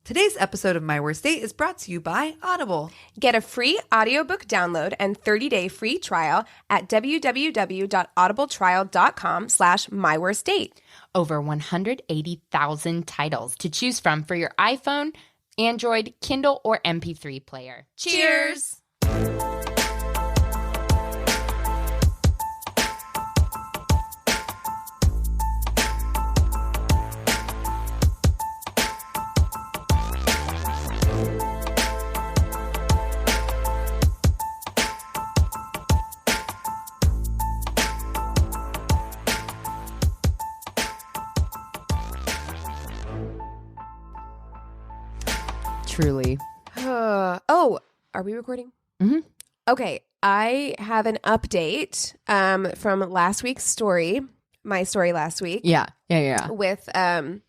Today's episode of My Worst Date is brought to you by Audible. Get a free audiobook download and 30-day free trial at www.audibletrial.com/myworstdate. Over 180,000 titles to choose from for your iPhone, Android, Kindle, or MP3 player. Cheers! Truly. Are we recording? Mm-hmm. Okay, I have an update from last week's story, my story last week. Yeah. With the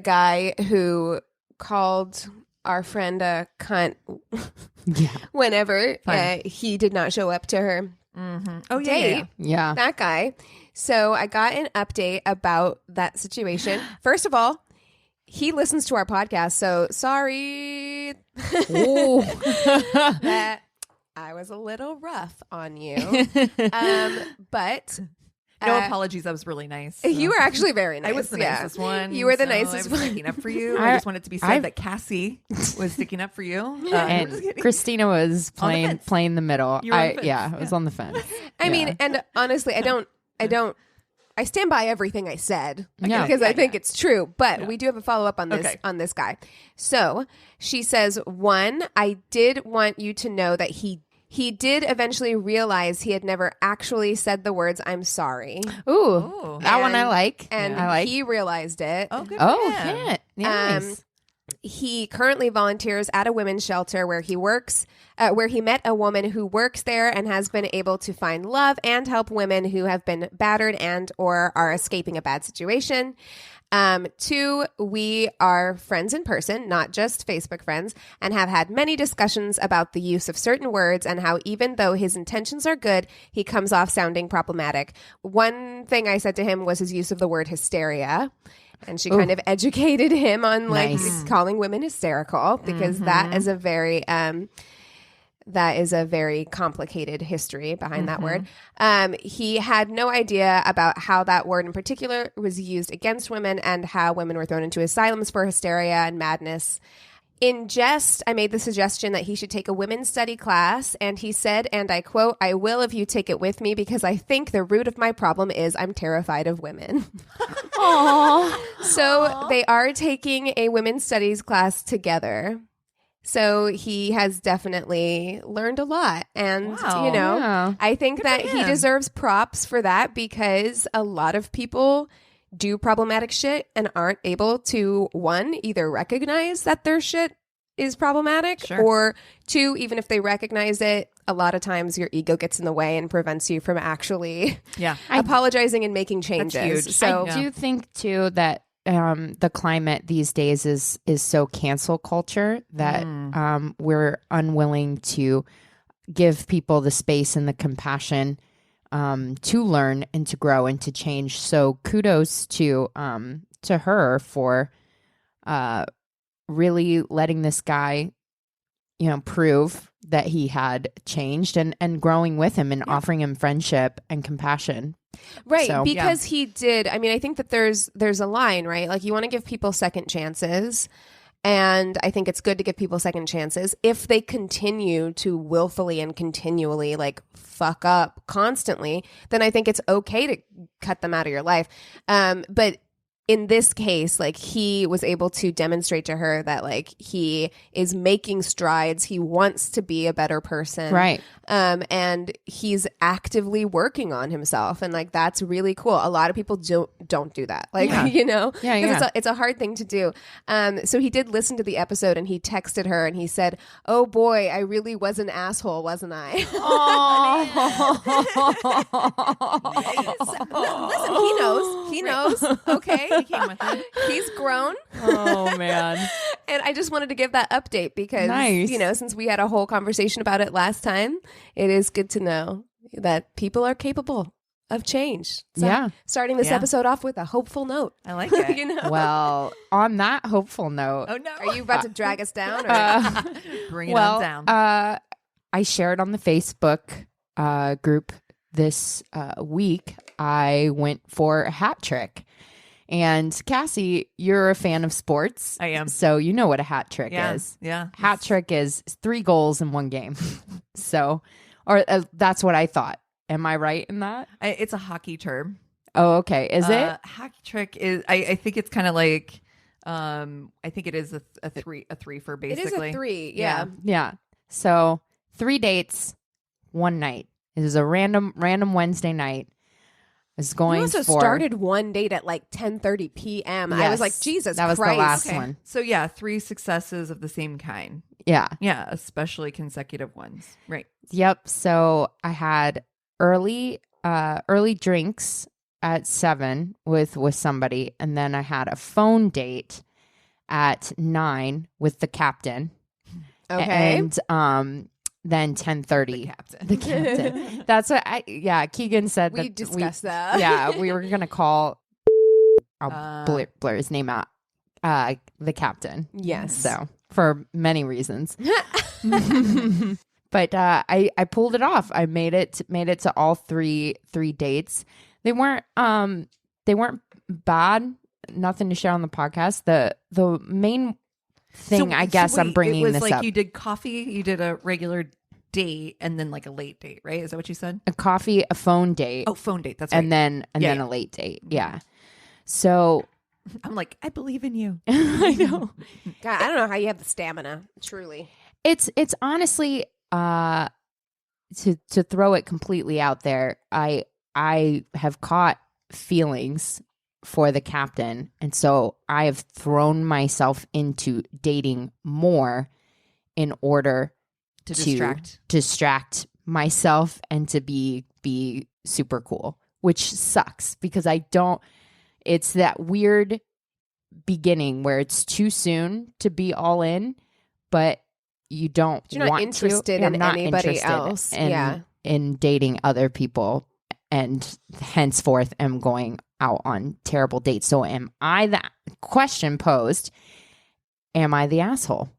guy who called our friend a cunt whenever he did not show up to her date. Yeah. That guy. So I got an update about that situation. First of all, he listens to our podcast, so sorry that I was a little rough on you. But no apologies. That was really nice. You were actually very nice. I was the nicest one. You were the so nicest I was one. sticking up for you. I just wanted to be said that Cassie was sticking up for you. And Christina was playing the middle. You were on the fence. I was on the fence. I mean, and honestly, I stand by everything I said because I think it's true. But we do have a follow up on this guy. So she says, one, I did want you to know that he did eventually realize he had never actually said the words "I'm sorry." Ooh, that one I like. And he realized it. Oh, good. Yeah, nice. He currently volunteers at a women's shelter where he works, where he met a woman who works there and has been able to find love and help women who have been battered and or are escaping a bad situation. Two, we are friends in person, not just Facebook friends, and have had many discussions about the use of certain words and how even though his intentions are good, he comes off sounding problematic. One thing I said to him was his use of the word hysteria. And she kind of educated him on calling women hysterical because that is a very complicated history behind that word. He had no idea about how that word in particular was used against women and how women were thrown into asylums for hysteria and madness. In jest, I made the suggestion that he should take a women's study class, and he said, and I quote, "I will if you take it with me because I think the root of my problem is I'm terrified of women." Aww. So they are taking a women's studies class together. So he has definitely learned a lot. And, I think that he deserves props for that because a lot of people do problematic shit and aren't able to, one, either recognize that their shit is problematic, or two, even if they recognize it, a lot of times your ego gets in the way and prevents you from actually apologizing and making changes. That's huge. So I do think, too, that the climate these days is so cancel culture that we're unwilling to give people the space and the compassion to learn and to grow and to change. So kudos to her for really letting this guy, prove that he had changed and growing with him and offering him friendship and compassion. Right, so, because he did. I mean, I think that there's a line, right? Like you want to give people second chances. And I think it's good to give people second chances. If they continue to willfully and continually fuck up constantly, then I think it's okay to cut them out of your life. But in this case, he was able to demonstrate to her that he is making strides. He wants to be a better person. Right. And he's actively working on himself. And that's really cool. A lot of people don't do that. It's a hard thing to do. So he did listen to the episode and he texted her and he said, "Oh boy, I really was an asshole, wasn't I?" Listen, he knows. He knows. Okay. He came with it. He's grown. Oh man. And I just wanted to give that update because, since we had a whole conversation about it last time, it is good to know that people are capable of change. So Yeah. starting this episode off with a hopeful note. I like it. You know? Well, on that hopeful note, Oh no. Are you about to drag us down? Or? Bring it on down. I shared on the Facebook group this week. I went for a hat trick. And Cassie, you're a fan of sports. I am. So you know what a hat trick is. Yeah. Hat trick is 3 goals in one game. So, or that's what I thought. Am I right in that? It's a hockey term. Oh, okay. Is it? Hack trick is. I think it's kind of like. I think it is a three for basically. It is a 3. Yeah. Yeah. So 3 dates, 1 night. It was a random Wednesday night. I was going You also for started one date at like 10:30 p.m. I was Yes. like, Jesus That was Christ. the last one. So yeah, 3 successes of the same kind. Yeah. Yeah, especially consecutive ones. Right. Yep. So I had early drinks at 7 with somebody, and then I had a phone date at 9 with the captain. Okay. And then 10:30. The captain. That's what Keegan said. We discussed that. Yeah, we were gonna call. I'll blur his name out. The captain. Yes. So for many reasons. But I pulled it off. I made it to all three dates. They weren't bad. Nothing to share on the podcast. The main thing, I guess, I'm bringing it was this like up. You did coffee, you did a regular date, and then like a late date, right? Is that what you said? A coffee, a phone date. Oh, phone date. That's right. And then a late date. Yeah. So I'm like, I believe in you. I know. God, I don't know how you have the stamina, truly. It's honestly to throw it completely out there, I have caught feelings for the captain, and so I have thrown myself into dating more in order To to distract myself and to be super cool, which sucks because it's that weird beginning where it's too soon to be all in, but you don't You're not want interested to. in I'm not anybody interested else. in dating other people, and henceforth am going out on terrible dates. So am I the question posed, am I the asshole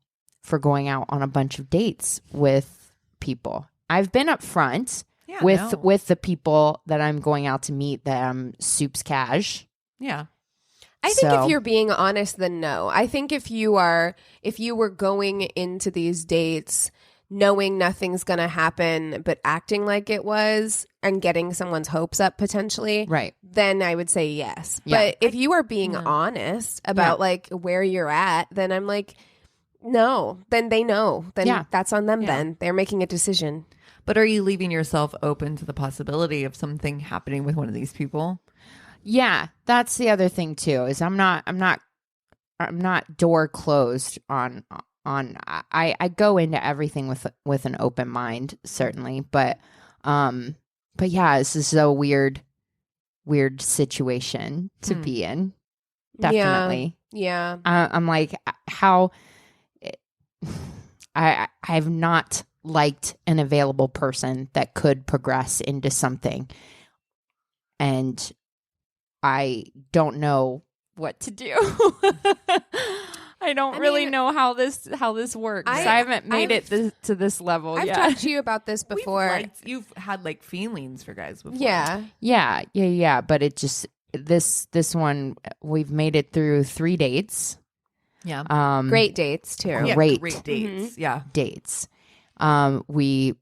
for going out on a bunch of dates with people? I've been upfront with the people that I'm going out to meet that I'm soups cash. Yeah. I think if you're being honest, then no. I think if you were going into these dates knowing nothing's going to happen, but acting like it was and getting someone's hopes up potentially, right, then I would say yes. Yeah. But if you are being honest about like where you're at, then I'm like, no, then they know. Then that's on them then. They're making a decision. But are you leaving yourself open to the possibility of something happening with one of these people? Yeah, that's the other thing too. Is I'm not door closed on. I go into everything with an open mind, certainly, but yeah, this is a weird situation to be in. Definitely, yeah. I'm like, how I have not liked an available person that could progress into something, and I don't know what to do. I don't really know how this works. I haven't made it to this level I've yet. talked to you about this before. You've had like feelings for guys before. Yeah. But it just this one, we've made it through 3 dates. Yeah. Great dates too. Yeah, great dates. Mm-hmm. Yeah. Dates. We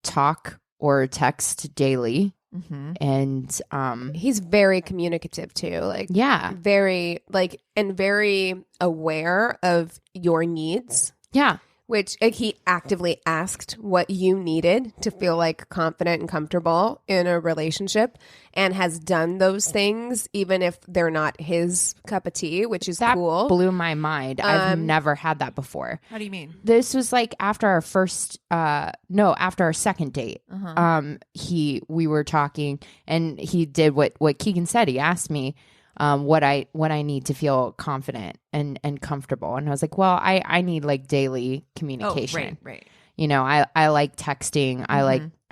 talk or text daily. Mm-hmm. And he's very communicative too, like very like and very aware of your needs. Yeah, which he actively asked what you needed to feel like confident and comfortable in a relationship, and has done those things even if they're not his cup of tea, which is cool. Blew my mind. I've never had that before. How do you mean? This was like after our after our second date. Uh-huh. We were talking, and he did what Keegan said. He asked me what I need to feel confident and comfortable, and I was like, well, I need like daily communication. Oh, right. you know, I like texting. I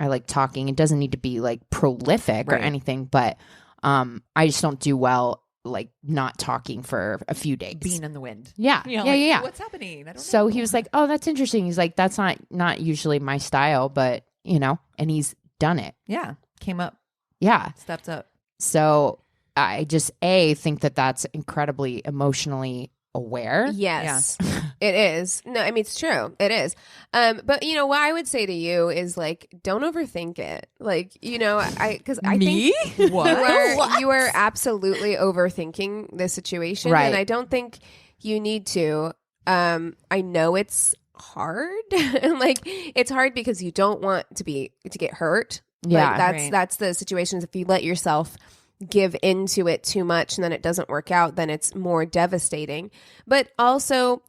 like talking. It doesn't need to be like prolific or anything, but I just don't do well like not talking for a few days. Being in the wind. Yeah. You know, Yeah. What's happening? I don't know. So he was like, oh, that's interesting. He's like, that's not usually my style, but you know, and he's done it. Yeah. Came up. Yeah. Stepped up. So I just think that that's incredibly emotionally aware. Yes, it is. No, I mean, it's true. It is. But you know, what I would say to you is like, don't overthink it. Like, you know, because I think you are absolutely overthinking the situation. Right. And I don't think you need to. I know it's hard. And like, it's hard because you don't want to get hurt. Yeah. Like, that's the situations. If you let yourself give into it too much and then it doesn't work out, then it's more devastating. But also,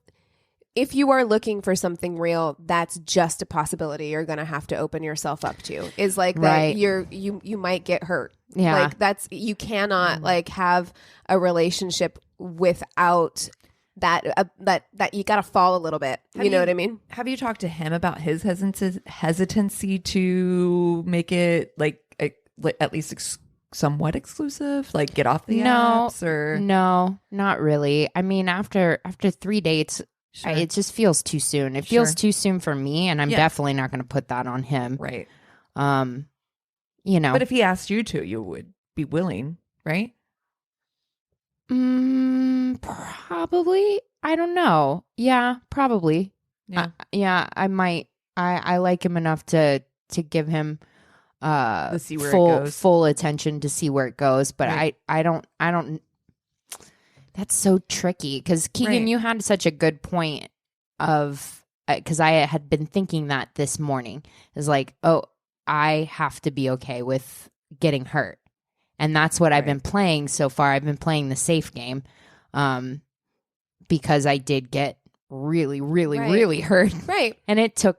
if you are looking for something real, that's just a possibility you're going to have to open yourself up to. Is like that you might get hurt. Yeah. Like you cannot like have a relationship without that you got to fall a little bit. You know what I mean? Have you talked to him about his hesitancy to make it like at least somewhat exclusive, like get off the apps? Or no, not really. I mean, after 3 dates, it just feels too soon. It feels too soon for me, and I'm definitely not going to put that on him. Right. You know, but if he asked you to, you would be willing, right? Probably. I don't know. Yeah, probably. Yeah. I might. I like him enough to give him see where it goes. Full attention to see where it goes, but I don't that's so tricky because Keegan, you had such a good point of because I had been thinking that this morning is like, oh, I have to be okay with getting hurt, and that's what I've been playing so far. I've been playing the safe game because I did get really really hurt, right? And it took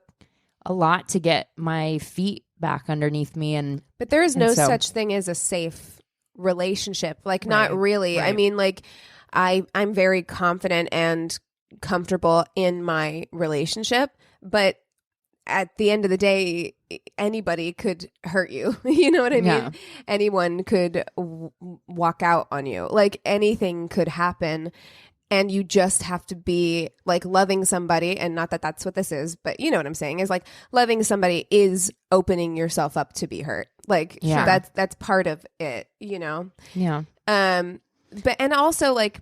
a lot to get my feet back underneath me, but there is no such thing as a safe relationship. Like, not really. I mean, like, I'm very confident and comfortable in my relationship, but at the end of the day, anybody could hurt you. You know what I mean? Yeah. Anyone could walk out on you. Like, anything could happen. And you just have to be like loving somebody, and not that that's what this is, but you know what I'm saying is like loving somebody is opening yourself up to be hurt. Like, that's part of it, you know? Yeah. But, and also like,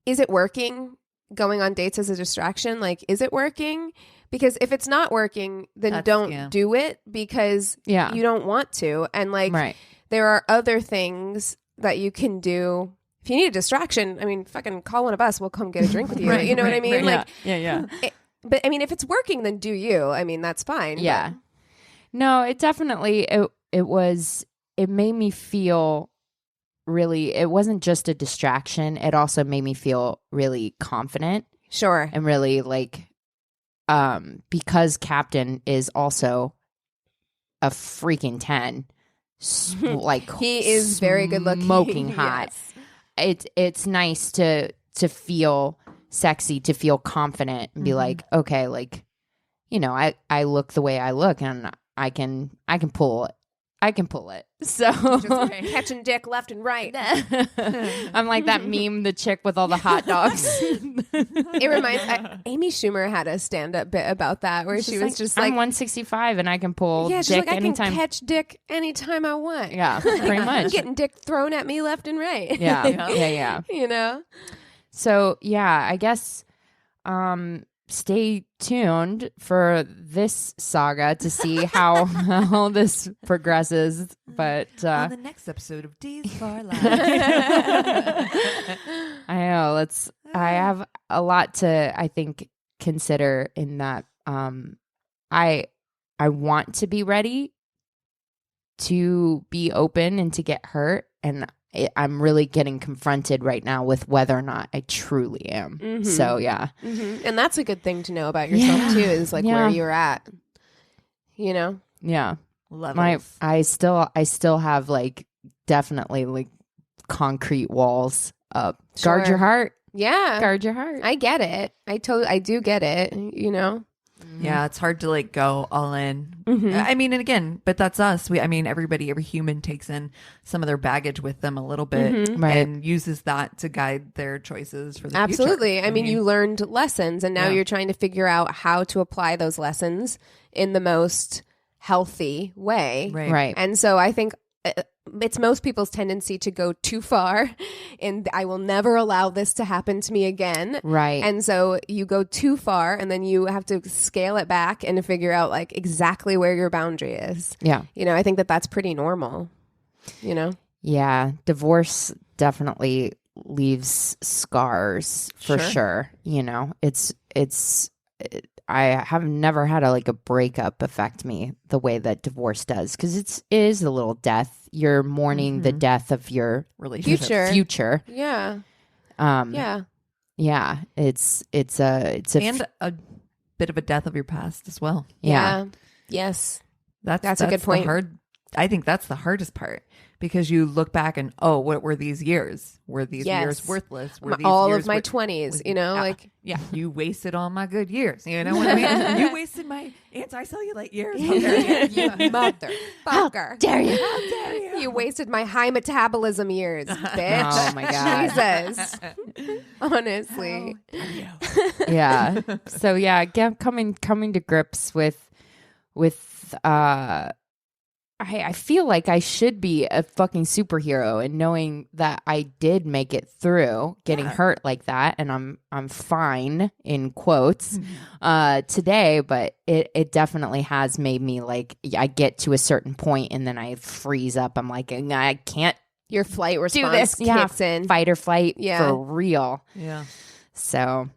is it working going on dates as a distraction? Like, is it working? Because if it's not working, then don't do it because you don't want to. And like, there are other things that you can do. If you need a distraction, I mean, fucking call one of us. We'll come get a drink with you. You know what I mean? Like, yeah. But I mean, if it's working, then do you. I mean, that's fine. Yeah. But. No, it definitely, it made me feel really, it wasn't just a distraction. It also made me feel really confident. Sure. And really like, because Captain is also a freaking 10, like he is very good looking. Smoking hot. Yes. It's nice to feel sexy, to feel confident and be like, okay, like, you know, I look the way I look and I can pull it. I can pull it. So just catching dick left and right. I'm like that meme, the chick with all the hot dogs. It reminds Amy Schumer had a stand-up bit about that where she was just like, I'm 165 and I can pull dick like, anytime. I can catch dick anytime I want. Yeah, pretty much. Getting dick thrown at me left and right. Yeah. You know? So yeah, I guess stay tuned for this saga to see how this progresses. But on the next episode of Days of Our Lives. I know, I have a lot to, I think, consider in that. I want to be ready to be open and to get hurt, and I'm really getting confronted right now with whether or not I truly am. So yeah. And that's a good thing to know about yourself too, is like where you're at, you know? Yeah. Levels. I still have like definitely like concrete walls up. Sure. Guard your heart. Yeah. Guard your heart. I get it. I do get it, you know? Yeah, it's hard to like go all in. I mean, and again, but that's us. Every human takes in some of their baggage with them a little bit and uses that to guide their choices for the future. Absolutely. I mean, you learned lessons and now you're trying to figure out how to apply those lessons in the most healthy way. Right. And so I think it's most people's tendency to go too far and I will never allow this to happen to me again. Right. And so you go too far and then you have to scale it back and figure out like exactly where your boundary is. Yeah. I think that that's pretty normal, Yeah. Divorce definitely leaves scars for sure. I have never had a breakup affect me the way that divorce does, because it is a little death. You're mourning the death of your future. Yeah. Yeah. It's and a bit of a death of your past as well. Yeah. Yes. That's a good point. I think that's the hardest part, because you look back and what were these years? Were these years worthless? Were these all years of my 20s, you wasted all my good years. You know what I mean? You wasted my anti-cellulite years. You motherfucker. How dare you? How dare you? You wasted my high metabolism years, bitch. Oh my God. Jesus. Honestly. Yeah. So yeah, again, coming to grips with I feel like I should be a fucking superhero, and knowing that I did make it through getting hurt like that, and I'm fine in quotes today, but it definitely has made me I get to a certain point and then I freeze up. I'm like, I can't. Your flight response do this. kicks in. Fight or flight for real. Yeah. So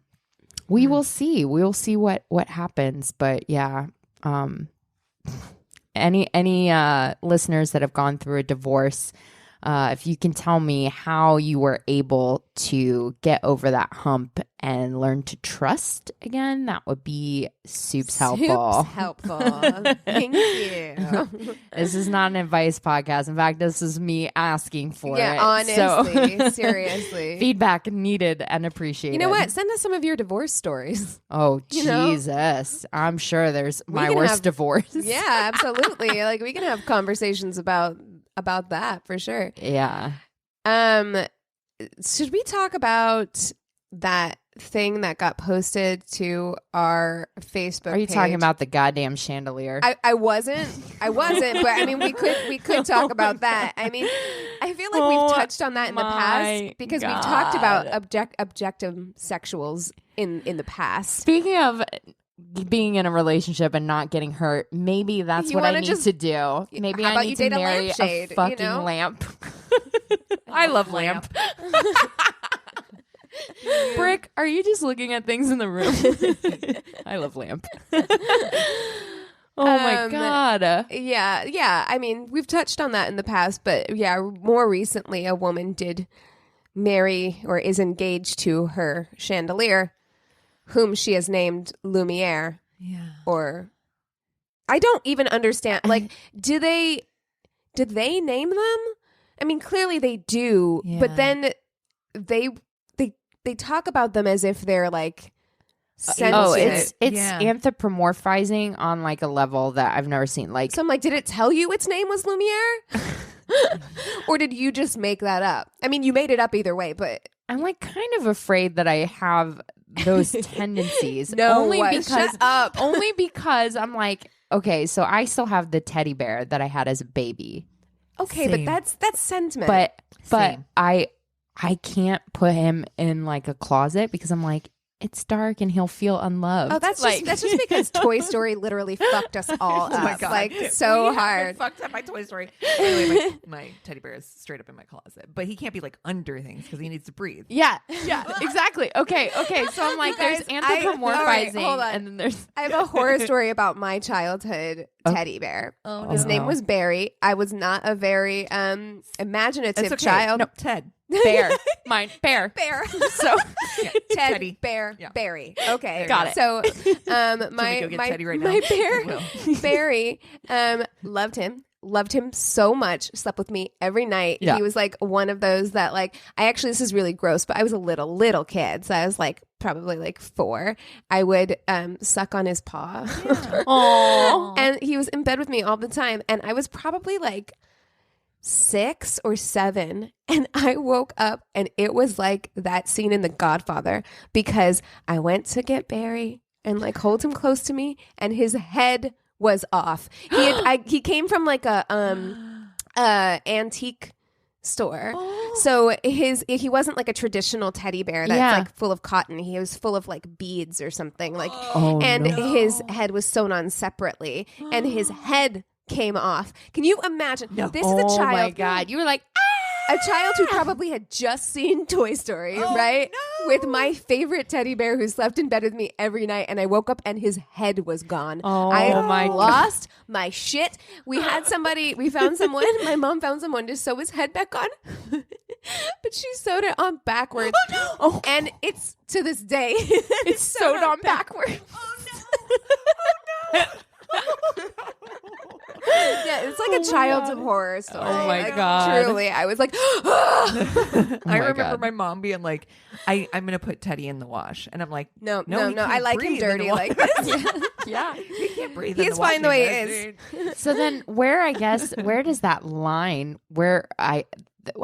we will see. We'll see what happens, but yeah. Any listeners that have gone through a divorce, if you can tell me how you were able to get over that hump and learn to trust again, that would be soups helpful. Thank you. This is not an advice podcast. In fact, this is me asking for it. Honestly, seriously. Feedback needed and appreciated. You know what? Send us some of your divorce stories. Oh, Jesus. I'm sure there's my worst divorce. Yeah, absolutely. We can have conversations about that for sure. Yeah. Should we talk about that thing that got posted to our Facebook Are you page? talking about the goddamn chandelier? I wasn't, but I mean, we could talk about that. I mean, I feel like we've touched on that in the past because we've talked about objectum sexuals in the past. Speaking of being in a relationship and not getting hurt, maybe that's what I need to do. Maybe I need to marry a fucking lamp. I love lamp. Brick, are you just looking at things in the room? I love lamp. Oh my God. Yeah. I mean, we've touched on that in the past, but yeah, more recently, a woman did marry or is engaged to her chandelier, whom she has named Lumiere. Yeah. Or I don't even understand. Did they name them? I mean, clearly they do, but then they talk about them as if they're sensitive. Oh, it's anthropomorphizing on a level that I've never seen. So I'm did it tell you its name was Lumiere? Or did you just make that up? I mean, you made it up either way, but I'm kind of afraid that I have those tendencies. Only because I'm okay, so I still have the teddy bear that I had as a baby. Okay, Same. but that's sentiment. But I can't put him in a closet because I'm it's dark and he'll feel unloved. Oh, that's just because Toy Story literally fucked us all up. Oh my God. So hard. Fucked up my Toy Story. Anyway, my teddy bear is straight up in my closet, but he can't be under things because he needs to breathe. Yeah, exactly. Okay. So I'm there's anthropomorphizing, hold on. and then there's. I have a horror story about my childhood teddy bear. Oh, His name was Barry. I was not a very imaginative child. No, Ted. Bear. Mine. Bear. So Ted, Teddy. Bear, Barry. Okay. Got it. So Can we go get Teddy right now? my bear, Barry, loved him. loved him so much, slept with me every night. Yeah. He was like one of those that like, this is really gross, but I was a little kid. So I was like probably like 4. I would suck on his paw. Oh. And he was in bed with me all the time. And I was probably like 6 or 7. And I woke up and it was like that scene in The Godfather, because I went to get Barry and like hold him close to me and his head was off. He came from like a antique store. So he wasn't like a traditional teddy bear that's like full of cotton. He was full of like beads or something like his head was sewn on separately and his head came off. Can you imagine? No. This is a child. Oh my God. You were like, a child who probably had just seen Toy Story, right? No. With my favorite teddy bear who slept in bed with me every night, and I woke up and his head was gone. I lost my shit. We found someone, my mom found someone to sew his head back on, but she sewed it on backwards. And it's to this day, it's sewed on backwards. Yeah, it's like a child's horror story. Oh my like, God. Truly, I was like, I remember my mom being like, I'm going to put Teddy in the wash. And I'm like, no. I like him dirty like this. Yeah. He can't breathe. He's fine the way he is. So then where does that line,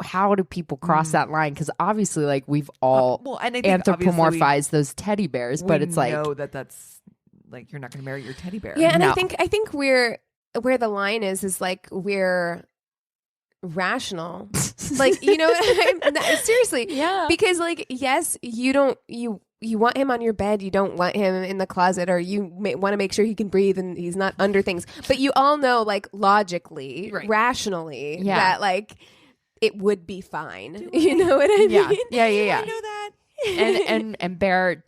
how do people cross that line? Because obviously like we've all and I think anthropomorphized those teddy bears, but it's like, know that's like, you're not going to marry your teddy bear. Yeah. And I think where the line is like we're rational. Like, you know, seriously. Yeah. Because like, yes, you want him on your bed. You don't want him in the closet, or you want to make sure he can breathe and he's not under things. But you all know, like, logically, rationally, that like it would be fine. You know what I mean? Yeah. I know that. And Bear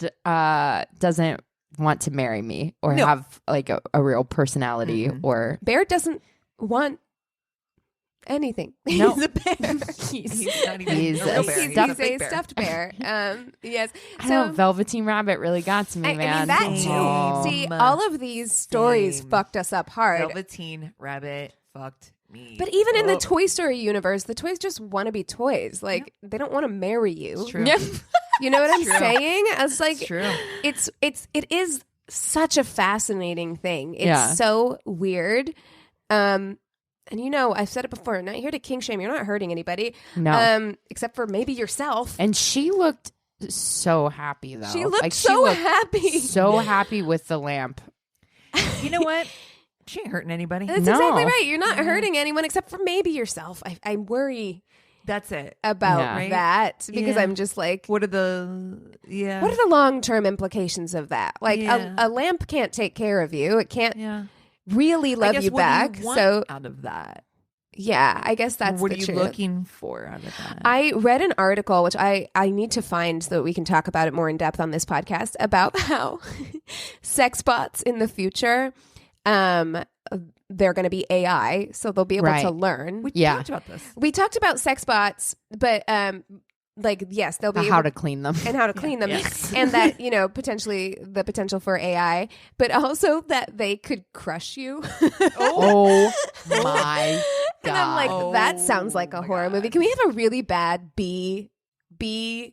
doesn't want to marry me or have like a real personality, or Bear doesn't want anything. No. He's a bear. He's not even He's a real a bear. He's a stuffed bear. Yes. I don't know, Velveteen Rabbit really got to me, man. I mean, that too. See, all of these stories fucked us up hard. Velveteen Rabbit fucked me. But even in the Toy Story universe, the toys just want to be toys. Like, they don't want to marry you. It's true. You know what I'm saying? I was like, it's true. It is such a fascinating thing. It's so weird. And you know, I've said it before, I'm not here to king shame. You're not hurting anybody. No. Except for maybe yourself. And she looked so happy though. She looked so happy. So happy with the lamp. You know what? She ain't hurting anybody. That's exactly right. You're not hurting anyone except for maybe yourself. I worry. That's it. About that, because I'm just like, what are the long-term implications of that? Like a lamp can't take care of you. It can't really love you back. So out of that, I guess that's what the are you truth. looking for out of that? I read an article, which I need to find so that we can talk about it more in depth on this podcast, about how sex bots in the future, they're going to be AI, so they'll be able to learn. We talked about this. We talked about sex bots, but like, yes, they'll be how to clean them and how to clean them, and that, you know, potentially the potential for AI, but also that they could crush you. Oh my God! And I'm like, that sounds like a horror movie. Can we have a really bad B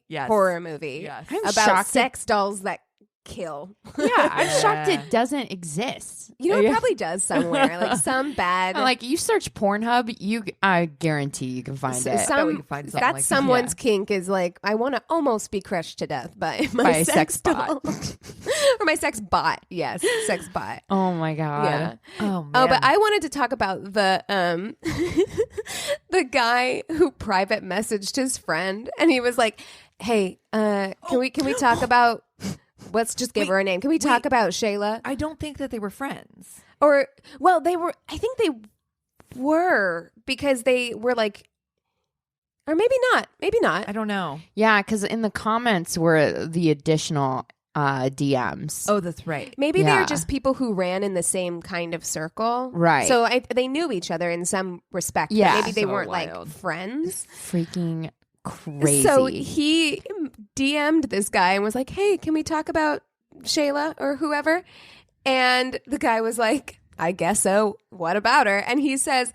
horror movie about sex dolls that kill? I'm shocked it doesn't exist. You know, it probably does somewhere, like some bad. Like, you search Pornhub, I guarantee you can find it. We can find something like someone's kink is like, I want to almost be crushed to death by my sex doll. Or my sex bot. Yes, sex bot. Oh my God. Yeah. Oh, man. But I wanted to talk about the the guy who private messaged his friend, and he was like, "Hey, can we talk about?" Let's just give her a name. Can we talk about Shayla? I don't think that they were friends. Or, well, they were, I think they were, because they were like, or maybe not. I don't know. Yeah, because in the comments were the additional DMs. Oh, that's right. Maybe they're just people who ran in the same kind of circle. Right. So they knew each other in some respect. Yeah. But maybe they weren't wild. like friends. Freaking crazy. So he DM'd this guy and was like, "Hey, can we talk about Shayla or whoever?" And the guy was like, I guess so. What about her? And he says,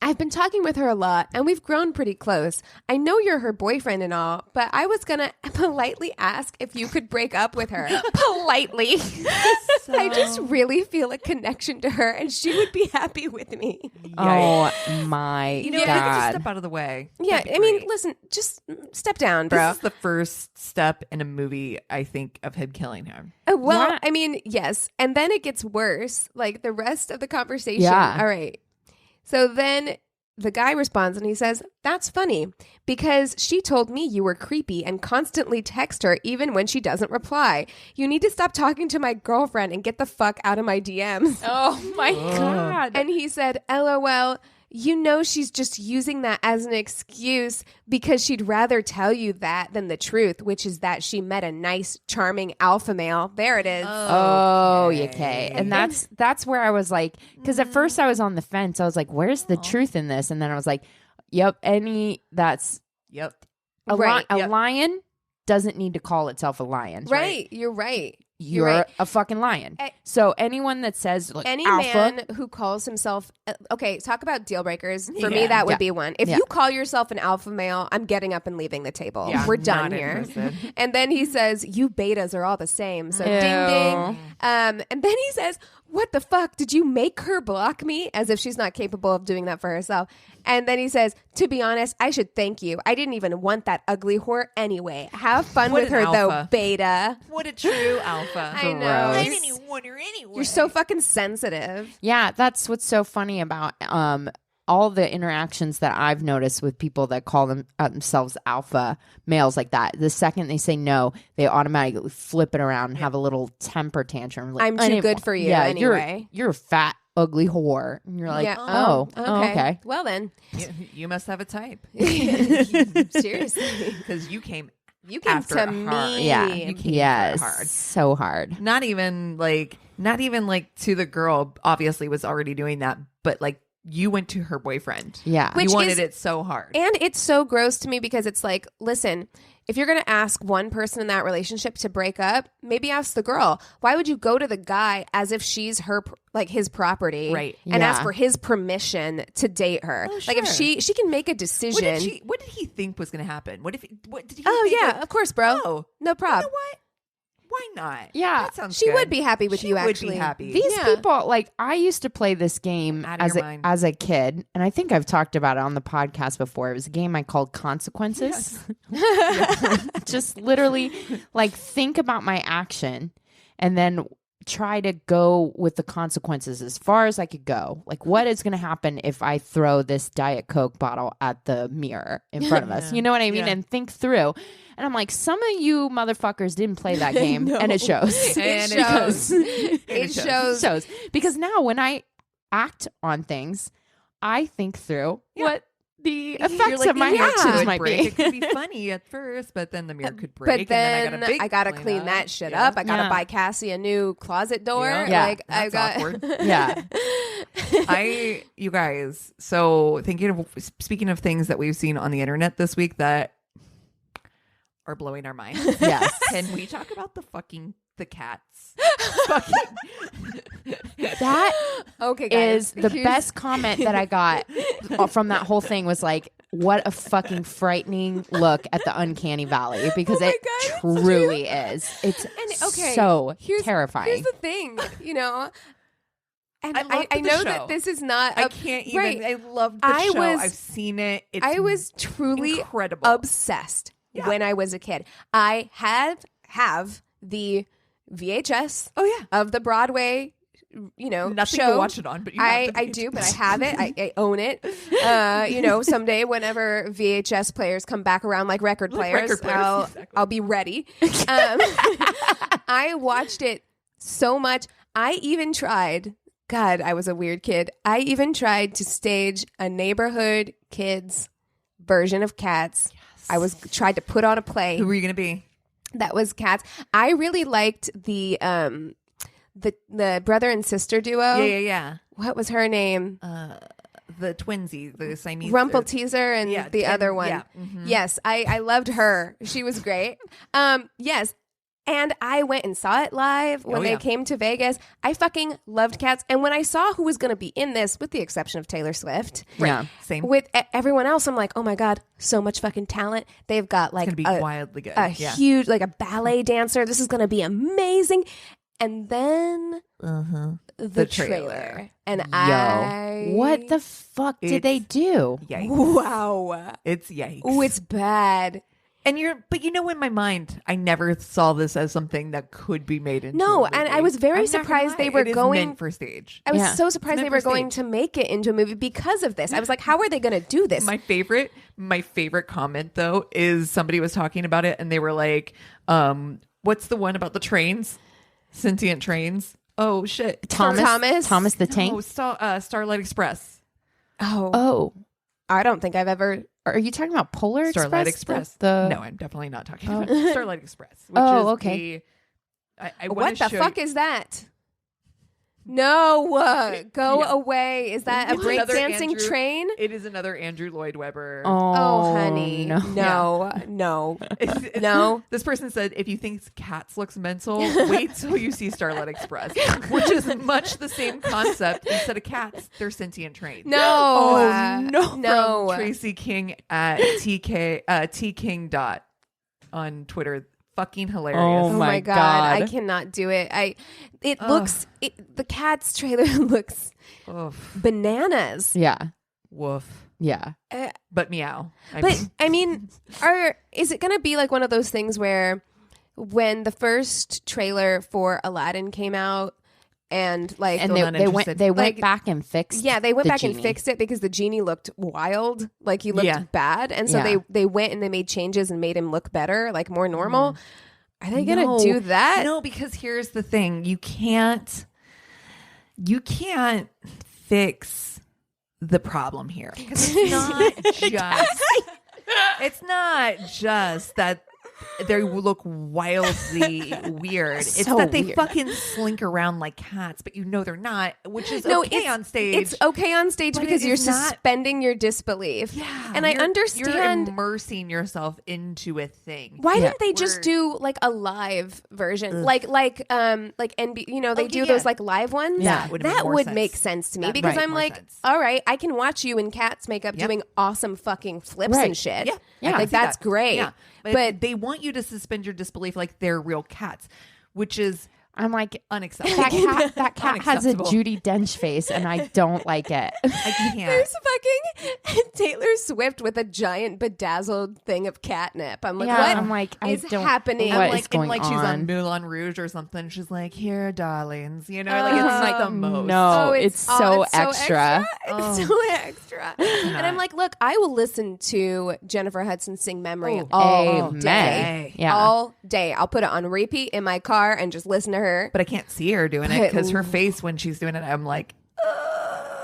I've been talking with her a lot, and we've grown pretty close. I know you're her boyfriend and all, but I was going to politely ask if you could break up with her. Politely. I just really feel a connection to her, and she would be happy with me. Oh, my God. Just step out of the way. Yeah, I mean, listen, just step down, bro. This is the first step in a movie, I think, of him killing him. Well, yeah. I mean, yes. And then it gets worse. Like, the rest of the conversation. Yeah. All right. So then the guy responds and he says, that's funny because she told me you were creepy and constantly text her even when she doesn't reply. You need to stop talking to my girlfriend and get the fuck out of my DMs. Oh my God. And he said, LOL, you know she's just using that as an excuse because she'd rather tell you that than the truth, which is that she met a nice, charming alpha male. There it is. Oh, okay. And that's where I was like, because at first I was on the fence. I was like, where's the truth in this? And then I was like, yep, Yep. a Right. lion doesn't need to call itself a lion. Right. You're right. You're right. a fucking lion. So anyone that says like, Any alpha, man who calls himself okay, talk about deal breakers. For me, that would be one. If you call yourself an alpha male, I'm getting up and leaving the table. Yeah, we're done here. And then he says, "You betas are all the same." So ding ding. And then he says, "What the fuck? Did you make her block me?" As if she's not capable of doing that for herself. And then he says, "To be honest, I should thank you. I didn't even want that ugly whore anyway. Have fun with her though, beta." What a true alpha. I know. Gross. I didn't even want her anyway. You're so fucking sensitive. Yeah, that's what's so funny about all the interactions that I've noticed with people that call themselves alpha males like that. The second they say no, they automatically flip it around and have a little temper tantrum. Like, I'm too good for you anyway. You're a fat, ugly whore. And you're like, okay. Well then. You must have a type. Seriously. Because you came to after it hard. me. Yeah. You came Yes. hard. So hard. Not even like to the girl, obviously was already doing that, but like you went to her boyfriend. Yeah. Which you wanted is- it so hard. And it's so gross to me because it's like, listen, if you're going to ask one person in that relationship to break up, maybe ask the girl. Why would you go to the guy as if she's his property, Right? And ask for his permission to date her? Oh, Like if sure. she can make a decision. What did he think was going to happen? What did he? Oh think yeah, of course, bro. Oh, no problem. You know what? Why not? Yeah. That sounds She good. would be happy with She you. would Actually, be happy. These Yeah. people, like, I used to play this game Out of your mind. as a kid, and I think I've talked about it on the podcast before. It was a game I called Consequences. Just literally, like, think about my action and then try to go with the consequences as far as I could go. Like, what is going to happen if I throw this Diet Coke bottle at the mirror in front of us? You know what I mean? Yeah. And think through. And I'm like, some of you motherfuckers didn't play that game, No. and it shows. It shows. It shows. Because now when I act on things, I think through what the effects of my actions might be. It could be funny at first, but then the mirror could break. But then and then I gotta clean that shit up. I gotta buy Cassie a new closet door. Yeah. Like I That's got. awkward. Yeah. You guys. So speaking of things that we've seen on the internet this week that are blowing our minds. Yes. Can we talk about the cats? That Okay, guys. is the best comment that I got from that whole thing was like, what a fucking frightening look at the uncanny valley, because it truly is. It's so terrifying. Here's the thing, you know. And I loved I the know show. that this is not. I can't even. Right. I love the show. I've seen it. It's I was truly incredible. obsessed when I was a kid. I have the VHS. Oh yeah, of the Broadway. You know, nothing show. to watch it on, but I do, but I have it. I own it. You know, someday whenever VHS players come back around like record players, I'll be ready. I watched it so much. I even tried. God, I was a weird kid. I even tried to stage a neighborhood kids version of Cats. Yes. I tried to put on a play. Who were you going to be? That was Cats. I really liked the brother and sister duo. Yeah. What was her name? The twinsie, the Siamese. Rumple Teaser and the other one. Yeah. Mm-hmm. Yes, I loved her. She was great. Yes. And I went and saw it live when they came to Vegas. I fucking loved Cats. And when I saw who was going to be in this, with the exception of Taylor Swift, same. with everyone else, I'm like, oh my God, so much fucking talent. They've got like it's gonna be wildly good. Huge, like a ballet dancer. This is going to be amazing. And then the trailer. And what the fuck did they do? Yikes. Wow. It's yikes. Oh, it's bad. And but in my mind, I never saw this as something that could be made into a movie. And I was very surprised they were going meant for stage. I was so surprised they were going to make it into a movie because of this. I was like, how are they going to do this? My favorite comment though is somebody was talking about it and they were like, what's the one about the trains? Sentient trains. Oh shit. Thomas the Tank. Oh, Starlight Express. Oh. I don't think I've ever. Are you talking about Polar Starlight Express? No, I'm definitely not talking about Starlight Express. Which is okay. What the fuck is that? No, go away. Is that a breakdancing train? It is another Andrew Lloyd Webber. Oh, honey. No. This person said, if you think Cats looks mental, wait till you see Starlight Express, which is much the same concept. Instead of cats, they're sentient trains. No. From Tracy King at tking dot on Twitter. Fucking hilarious. Oh my God. I cannot do it. The Cats trailer looks bananas. Yeah. Woof. Yeah. But meow. I mean, is it going to be like one of those things where when the first trailer for Aladdin came out and like they went back and fixed they went back and fixed it because the genie looked wild, like he looked bad, and so they went and they made changes and made him look better, like more normal. Are they gonna do that? No, because here's the thing: you can't fix the problem here. It's not just that they look wildly weird. It's that they fucking slink around like cats, but they're not, which is okay on stage. It's okay on stage because you're suspending your disbelief. Yeah. And I understand. You're immersing yourself into a thing. Why didn't they just do like a live version? Like NB, they do those like live ones? Yeah. That would make sense to me because I'm like, all right, I can watch you in Cats makeup doing awesome fucking flips and shit. Yeah. Like that's great. Yeah. But they want you to suspend your disbelief like they're real cats, which is I'm like unacceptable. That cat has a Judi Dench face, and I don't like it. I can't. There's fucking Taylor Swift with a giant bedazzled thing of catnip. I'm like, what? I'm like, is happening? What is going on? She's on Moulin Rouge or something. She's like, here, darlings. It's like the most. No, it's so extra. It's so extra. And I'm like, look, I will listen to Jennifer Hudson sing Memory all day. Yeah. All day. I'll put it on repeat in my car and just listen to her. But I can't see her doing it because her face when she's doing it, I'm like,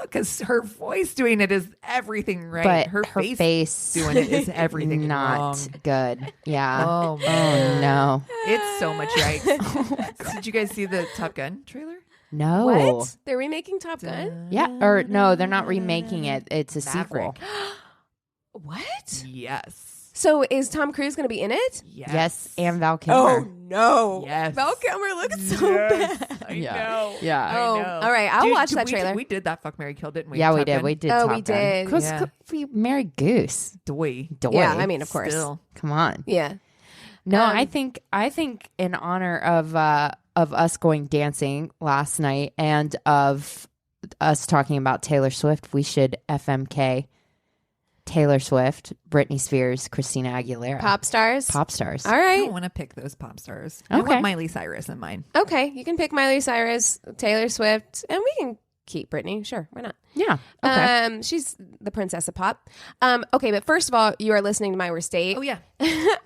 because her voice doing it is everything right. But her face doing it is everything not wrong. Good. Yeah. Oh no. It's so much yikes. Did you guys see the Top Gun trailer? No. What? They're remaking Top Gun? Yeah. Or no, they're not remaking it. It's a sequel. What? Yes. So is Tom Cruise going to be in it? Yes. And Val Kilmer. Oh no. Yes. Val Kilmer looks so bad. I know. Yeah. Oh, all right. I'll watch that trailer. We did that Fuck, Marry, Kill, didn't we? Yeah, Top we did. Gun? We did. Oh, Top we did. Because we married Goose. Doy. Yeah, I mean, of course. Still. Come on. Yeah. No, I think in honor of us going dancing last night and of us talking about Taylor Swift, we should FMK Taylor Swift, Britney Spears, Christina Aguilera. Pop stars. All right. I don't want to pick those pop stars. I want Miley Cyrus in mine. Okay, you can pick Miley Cyrus, Taylor Swift, and we can keep Britney. Sure, why not? Yeah. Okay. She's the princess of pop. Okay, but first of all, you are listening to My Worst Date. Oh yeah.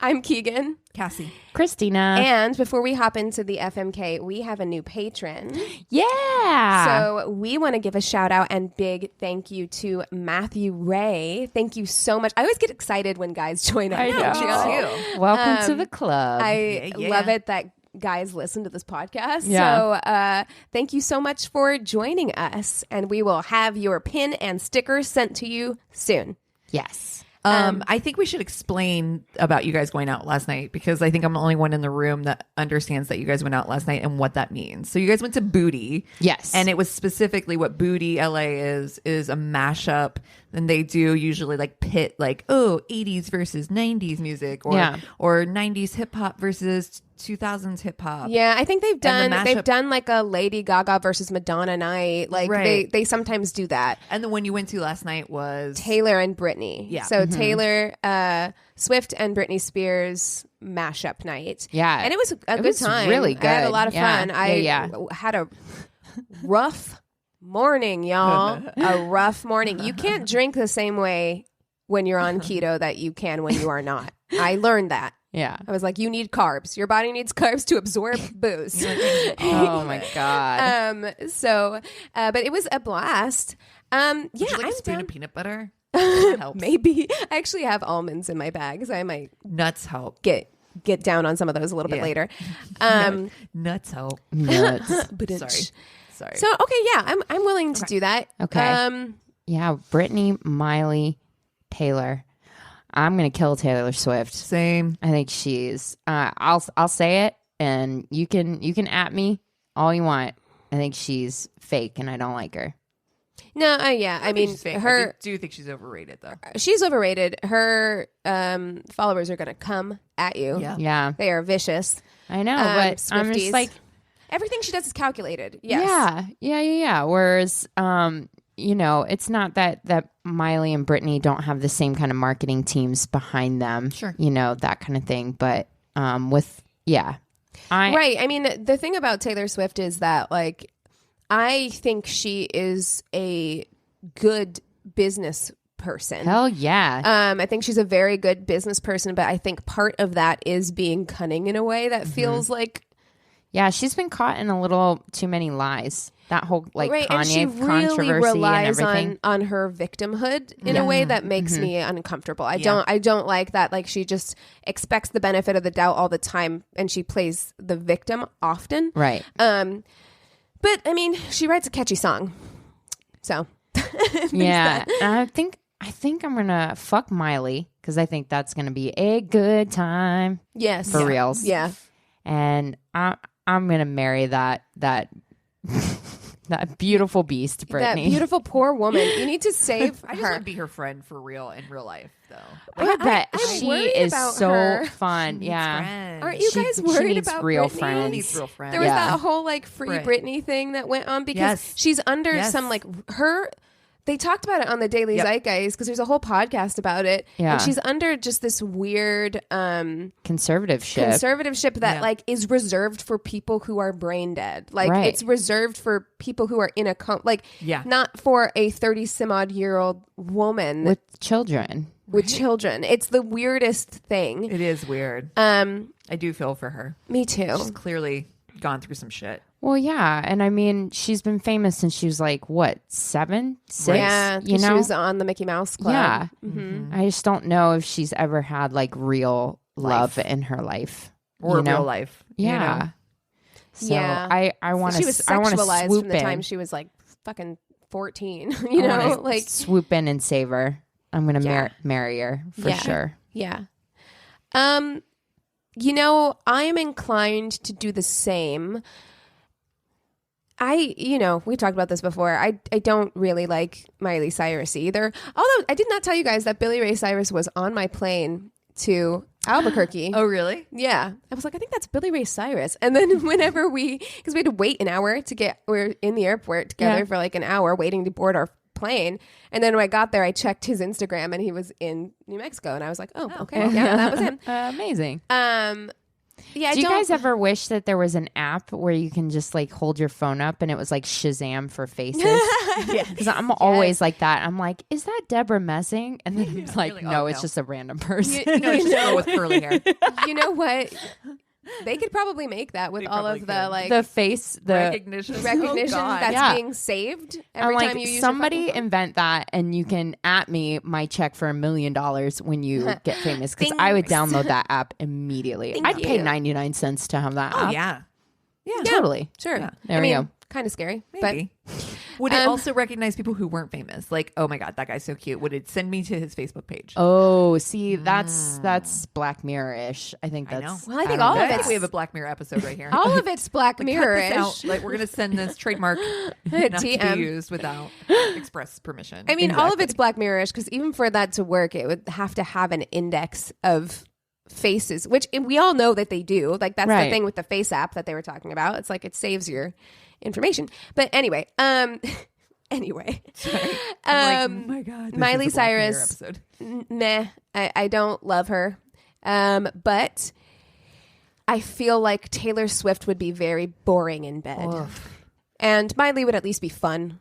I'm Keegan. Cassie. Christina. And before we hop into the FMK, we have a new patron. Yeah. So we want to give a shout out and big thank you to Matthew Ray. Thank you so much. I always get excited when guys join our Patreon. Too. Welcome to the club. I love it that guys listen to this podcast. Yeah. So thank you so much for joining us. And we will have your pin and sticker sent to you soon. Yes. I think we should explain about you guys going out last night, because I think I'm the only one in the room that understands that you guys went out last night and what that means. So you guys went to Booty. Yes. And it was specifically what Booty LA is a mashup. And they do usually like pit like, 80s versus 90s music, or 90s hip hop versus 2000s hip hop. Yeah, I think they've done like a Lady Gaga versus Madonna night. Like they sometimes do that. And the one you went to last night was Taylor and Britney. Yeah. So Taylor, Swift and Britney Spears mashup night. Yeah. And it was a good time. Really good. I had a lot of fun. I had a rough morning, y'all. A rough morning. You can't drink the same way when you're on keto that you can when you are not. I learned that. Yeah. I was like, you need carbs. Your body needs carbs to absorb booze. Oh my God. But it was a blast. Would you like a spoon of peanut butter? Maybe. I actually have almonds in my bag, so I might nuts help. Get down on some of those a little bit later. Nuts help. Nuts. Sorry. So okay, yeah, I'm willing to do that. Okay. Yeah, Britney, Miley, Taylor. I'm gonna kill Taylor Swift. Same. I think she's. I'll say it, and you can at me all you want. I think she's fake, and I don't like her. No, yeah. I mean, her. I do think she's overrated, though. She's overrated. Her followers are gonna come at you. Yeah. They are vicious. I know, but Swifties. I'm just like, everything she does is calculated. Yes. Yeah. Whereas, it's not that Miley and Britney don't have the same kind of marketing teams behind them. Sure. That kind of thing. But right. I mean, the thing about Taylor Swift is that, like, I think she is a good business person. Hell yeah. I think she's a very good business person, but I think part of that is being cunning in a way that feels like. Yeah, she's been caught in a little too many lies. That whole Kanye and she controversy really relies and everything. on her victimhood in a way that makes me uncomfortable. I don't like that. Like, she just expects the benefit of the doubt all the time, and she plays the victim often. Right. But I mean, she writes a catchy song, so yeah. I think I'm gonna fuck Miley, because I think that's gonna be a good time. Yes, for reals. Yeah, and I'm gonna marry that beautiful beast, Britney. That beautiful poor woman. You need to save her. I just want to be her friend for real in real life, though. I bet she is so her. fun. Yeah. Aren't you guys worried needs about real Britney? friends? Needs real friends. There was that whole like free Britney thing that went on because she's under some like her. They talked about it on the Daily Zeitgeist because there's a whole podcast about it. Yeah. And she's under just this weird conservativeship that like is reserved for people who are brain dead. Like it's reserved for people who are in a not for a 30-some-odd-year-old woman with children. Children. It's the weirdest thing. It is weird. I do feel for her. Me too. She's clearly gone through some shit. Well, yeah. And I mean, she's been famous since she was like, what, 7, 6? Yeah. She was on the Mickey Mouse Club. Yeah. Mm-hmm. I just don't know if she's ever had like real love in her life. Or real life. Yeah. So I want to She was sexualized from the time she was like fucking 14. Like swoop in and save her. I'm going to marry her for sure. Yeah. I'm inclined to do the same. We talked about this before. I don't really like Miley Cyrus either. Although I did not tell you guys that Billy Ray Cyrus was on my plane to Albuquerque. Oh, really? Yeah. I was like, I think that's Billy Ray Cyrus. And then whenever because we had to wait an hour we're in the airport together for like an hour waiting to board our plane. And then when I got there, I checked his Instagram and he was in New Mexico. And I was like, oh okay. Yeah, that was him. Amazing. Yeah. Do you guys ever wish that there was an app where you can just like hold your phone up and it was like Shazam for faces? Because I'm always like that. I'm like, is that Deborah Messing? And then it's like, no, it's just a random person. Just girl with curly hair. You know what? They could probably make that with all of the like the face, the recognition that's being saved every time you use somebody invent that, and you can at me my check for $1 million when you get famous, because I would download that app immediately. I'd pay 99 cents to have that app. Yeah, totally. Sure. Yeah. There we go. Kind of scary, maybe. Would it also recognize people who weren't famous? Like, oh my God, that guy's so cute. Would it send me to his Facebook page? Oh, see, that's Black Mirror-ish. I think that's. I know. Well, I think all of it. We have a Black Mirror episode right here. All of it's Black Mirror-ish. Like, we're gonna send this trademark not to be used without express permission. I mean, all of it's Black Mirror-ish because even for that to work, it would have to have an index of faces, which we all know that they do. Like that's the thing with the Face app that they were talking about. It's like it saves your information. But anyway, Sorry. Oh my God, Miley Cyrus. Meh, I don't love her. But I feel like Taylor Swift would be very boring in bed. Oof. And Miley would at least be fun.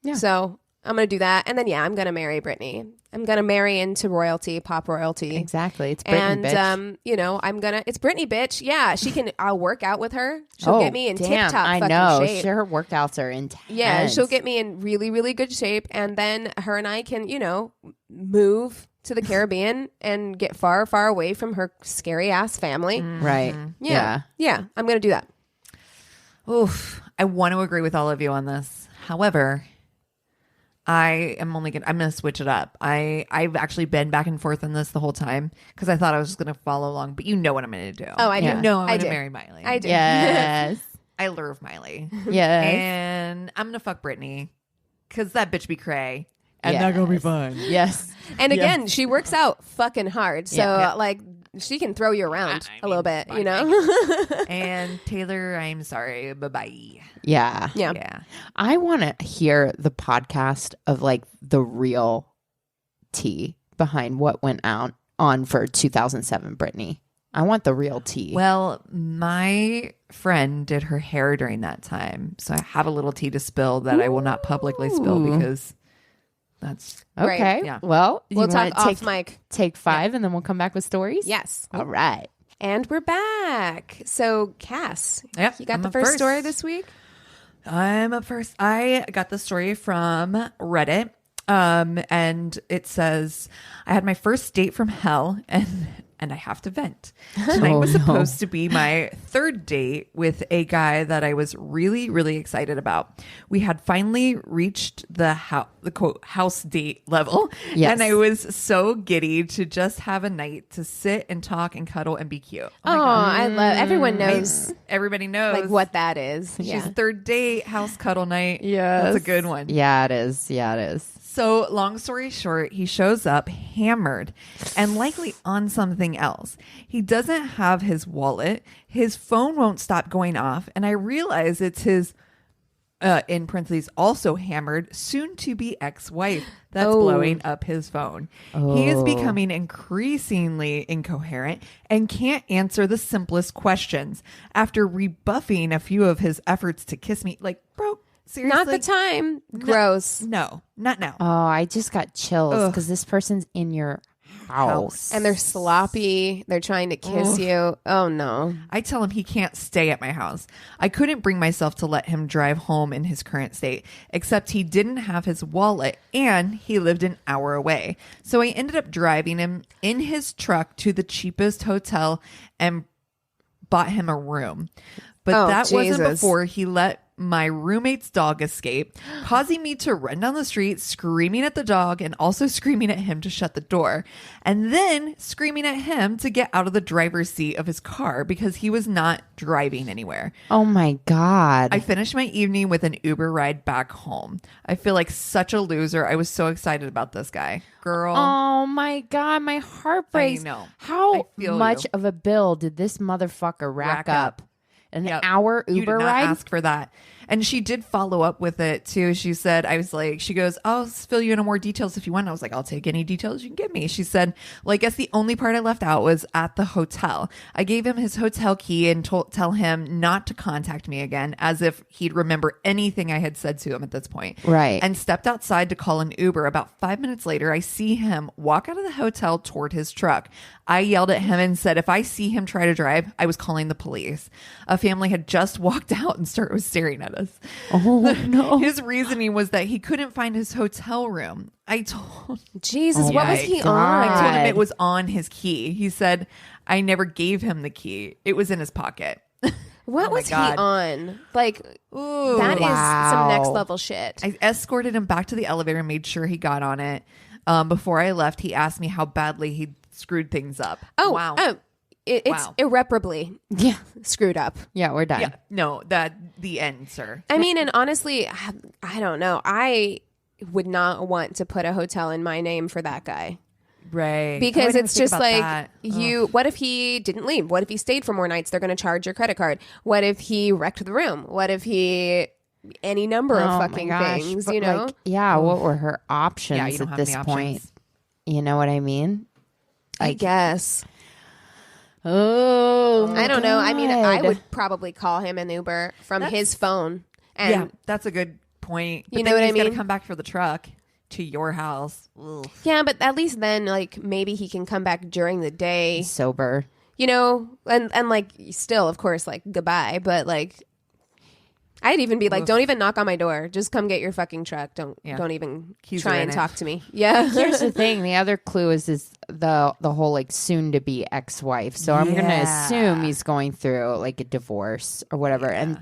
Yeah. So I'm going to do that. And then, I'm going to marry Britney. I'm going to marry into royalty, pop royalty. Exactly. It's Britney, bitch. It's Britney, bitch. Yeah, I'll work out with her. She'll get me in tip-top fucking shape. Her workouts are intense. Yeah, she'll get me in really, really good shape. And then her and I can, move to the Caribbean and get far, far away from her scary ass family. Right. Yeah. I'm going to do that. Oof. I want to agree with all of you on this. However, I'm going to switch it up. I've actually been back and forth on this the whole time because I thought I was just going to follow along, but you know what I'm going to do. Oh, I do. You know I'm going to marry Miley. I do. Yes. I love Miley. Yes. And I'm going to fuck Britney because that bitch be cray. And that's going to be fun. Yes. And again, she works out fucking hard. So like she can throw you around a little bit, And Taylor, I'm sorry. Bye-bye. Yeah. I want to hear the podcast of like the real tea behind what went on for 2007 Britney. I want the real tea. Well, my friend did her hair during that time. So I have a little tea to spill that I will not publicly spill because that's okay. Right. Yeah. Well, we'll talk off mic. Take 5 and then we'll come back with stories. Yes. All right. And we're back. So, Cass, you got the first story this week? I'm up first. I got the story from Reddit. And it says, I had my first date from hell and I have to vent. Tonight was supposed to be my third date with a guy that I was really, really excited about. We had finally reached the quote house date level. Yes. And I was so giddy to just have a night to sit and talk and cuddle and be cute. I love, everyone knows. Everybody knows. Like what that is. She's third date, house cuddle night. Yeah. That's a good one. Yeah, it is. Yeah, it is. So long story short, he shows up hammered and likely on something else. He doesn't have his wallet. His phone won't stop going off. And I realize it's his, in parentheses, also hammered, soon to be ex-wife that's blowing up his phone. He is becoming increasingly incoherent and can't answer the simplest questions. After rebuffing a few of his efforts to kiss me, like, bro, seriously? Not the time. Gross. No, not now. Oh, I just got chills because this person's in your house. And they're sloppy. They're trying to kiss you. Oh, no. I tell him he can't stay at my house. I couldn't bring myself to let him drive home in his current state, except he didn't have his wallet and he lived an hour away. So I ended up driving him in his truck to the cheapest hotel and bought him a room. But that wasn't before he let my roommate's dog escape, causing me to run down the street, screaming at the dog and also screaming at him to shut the door. And then screaming at him to get out of the driver's seat of his car because he was not driving anywhere. Oh my God. I finished my evening with an Uber ride back home. I feel like such a loser. I was so excited about this guy. Girl. Oh my God. My heart breaks. I know. How much of a bill did this motherfucker rack up? An hour Uber ride? ride? Ask for that. And she did follow up with it too. She said, she goes, I'll fill you in on more details if you want. I was like, I'll take any details you can give me. She said, well, I guess the only part I left out was at the hotel. I gave him his hotel key and tell him not to contact me again, as if he'd remember anything I had said to him at this point. Right. And stepped outside to call an Uber. About 5 minutes later, I see him walk out of the hotel toward his truck. I yelled at him and said, if I see him try to drive, I was calling the police. A family had just walked out and was staring at us. Oh, no. His reasoning was that he couldn't find his hotel room. I told Jesus, what was he on? I told him it was on his key. He said, I never gave him the key. It was in his pocket. What was he on? Like, Ooh, that is some next level shit. I escorted him back to the elevator and made sure he got on it. Before I left, he asked me how badly he screwed things up. Oh, wow. It's irreparably screwed up. Yeah, we're done. Yeah, no, the end, sir. I mean, and honestly, I don't know. I would not want to put a hotel in my name for that guy. Right. Because it's just like what if he didn't leave? What if he stayed for more nights? They're going to charge your credit card. What if he wrecked the room? What if he any number of fucking things, you know? Like, what were her options at this point? You know what I mean? I guess. Oh, I don't know. I mean, I would probably call him an Uber from his phone. And that's a good point. But you know what I mean? He's got to come back for the truck to your house. Ugh. Yeah, but at least then, like, maybe he can come back during the day. Sober. You know? And like, still, of course, like, goodbye. But, like, I'd even be like, don't even knock on my door. Just come get your fucking truck. Don't even try and talk to me. Yeah. Here's the thing. The other clue is the whole like soon to be ex-wife. So I'm going to assume he's going through like a divorce or whatever. Yeah. And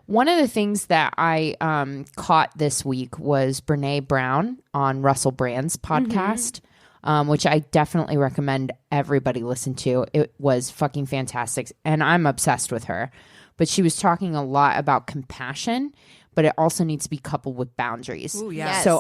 one of the things that I caught this week was Brene Brown on Russell Brand's podcast, which I definitely recommend everybody listen to. It was fucking fantastic. And I'm obsessed with her. But she was talking a lot about compassion, but it also needs to be coupled with boundaries. Ooh, yes. So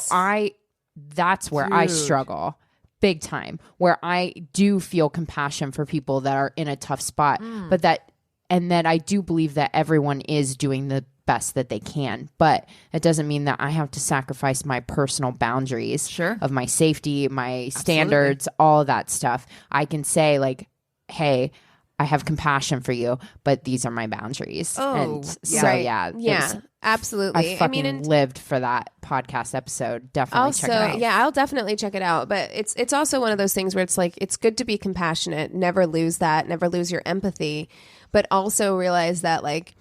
that's where I struggle big time, where I do feel compassion for people that are in a tough spot, but that I do believe that everyone is doing the best that they can, but it doesn't mean that I have to sacrifice my personal boundaries of my safety, my standards, all of that stuff. I can say like, hey, I have compassion for you, but these are my boundaries. Oh, absolutely. I mean, lived for that podcast episode. Definitely check it out. Yeah, I'll definitely check it out. But it's also one of those things where it's like, it's good to be compassionate. Never lose that. Never lose your empathy. But also realize that like,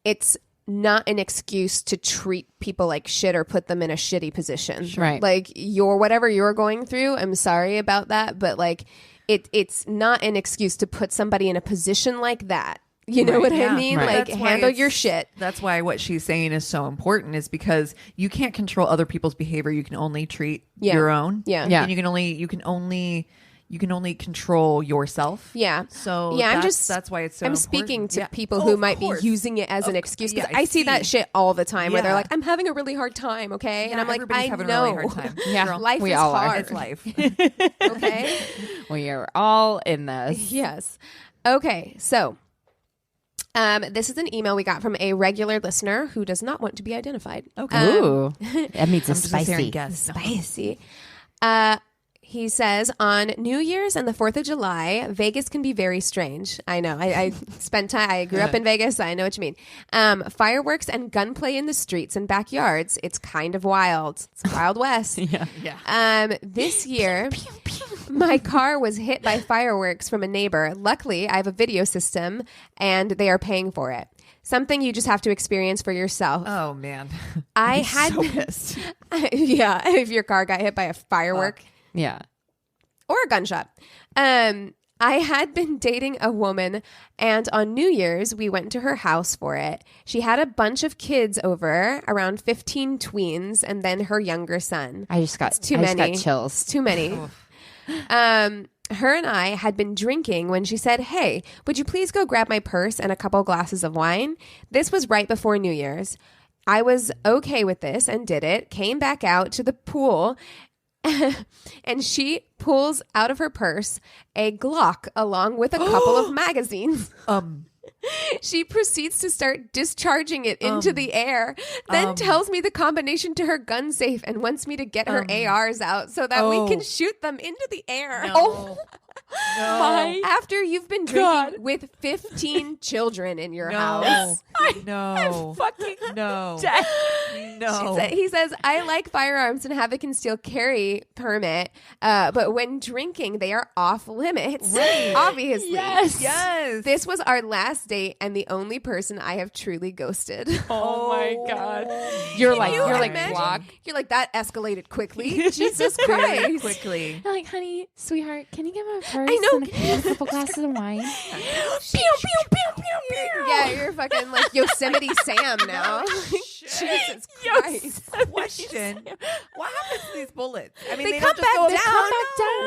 it's not an excuse to treat people like shit or put them in a shitty position. Right. Like whatever you're going through, I'm sorry about that. But like, it's not an excuse to put somebody in a position like that. You know what I mean? Like, handle your shit. That's why what she's saying is so important, is because you can't control other people's behavior. You can only treat your own. Yeah. And you can only control yourself. Yeah. So that's why it's so I'm important. speaking to people who might be using it as an excuse, because I see that shit all the time where they're like, I'm having a really hard time, okay? And I'm like, I know. A really hard time. Life is hard. It's life. Okay? We are all in this. Yes. Okay, so this is an email we got from a regular listener who does not want to be identified. Okay. Ooh. That means it's spicy. Spicy. He says, on New Year's and the 4th of July, Vegas can be very strange. I know. I spent time. I grew up in Vegas. So I know what you mean. Fireworks and gunplay in the streets and backyards. It's kind of wild. It's Wild West. This year, my car was hit by fireworks from a neighbor. Luckily, I have a video system and they are paying for it. Something you just have to experience for yourself. Oh, man. I had so pissed. If your car got hit by a firework. Yeah. Or a gunshot. I had been dating a woman, and on New Year's, we went to her house for it. She had a bunch of kids over, around 15 tweens, and then her younger son. I just got chills. It's too many. Her and I had been drinking when she said, hey, would you please go grab my purse and a couple glasses of wine? This was right before New Year's. I was okay with this and did it, came back out to the pool, and she pulls out of her purse a Glock along with a couple of magazines. She proceeds to start discharging it into the air, then tells me the combination to her gun safe and wants me to get her ARs out so that we can shoot them into the air. No. After you've been drinking with 15 children in your house. No. Fucking no. No. He says, I like firearms and have a concealed carry permit, but when drinking, they are off limits. Right. Obviously. Yes. This was our last date and the only person I have truly ghosted. Oh my God. You're like block. You're like, that escalated quickly. Jesus Christ. Quickly. You're like, honey, sweetheart, can you get my purse? I know. And a couple glasses of wine. Pew, pew, pew, pew, pew. Yeah, you're fucking like Yosemite Sam now. Jesus Christ. Question. What happens to these bullets? I mean, They they come don't just back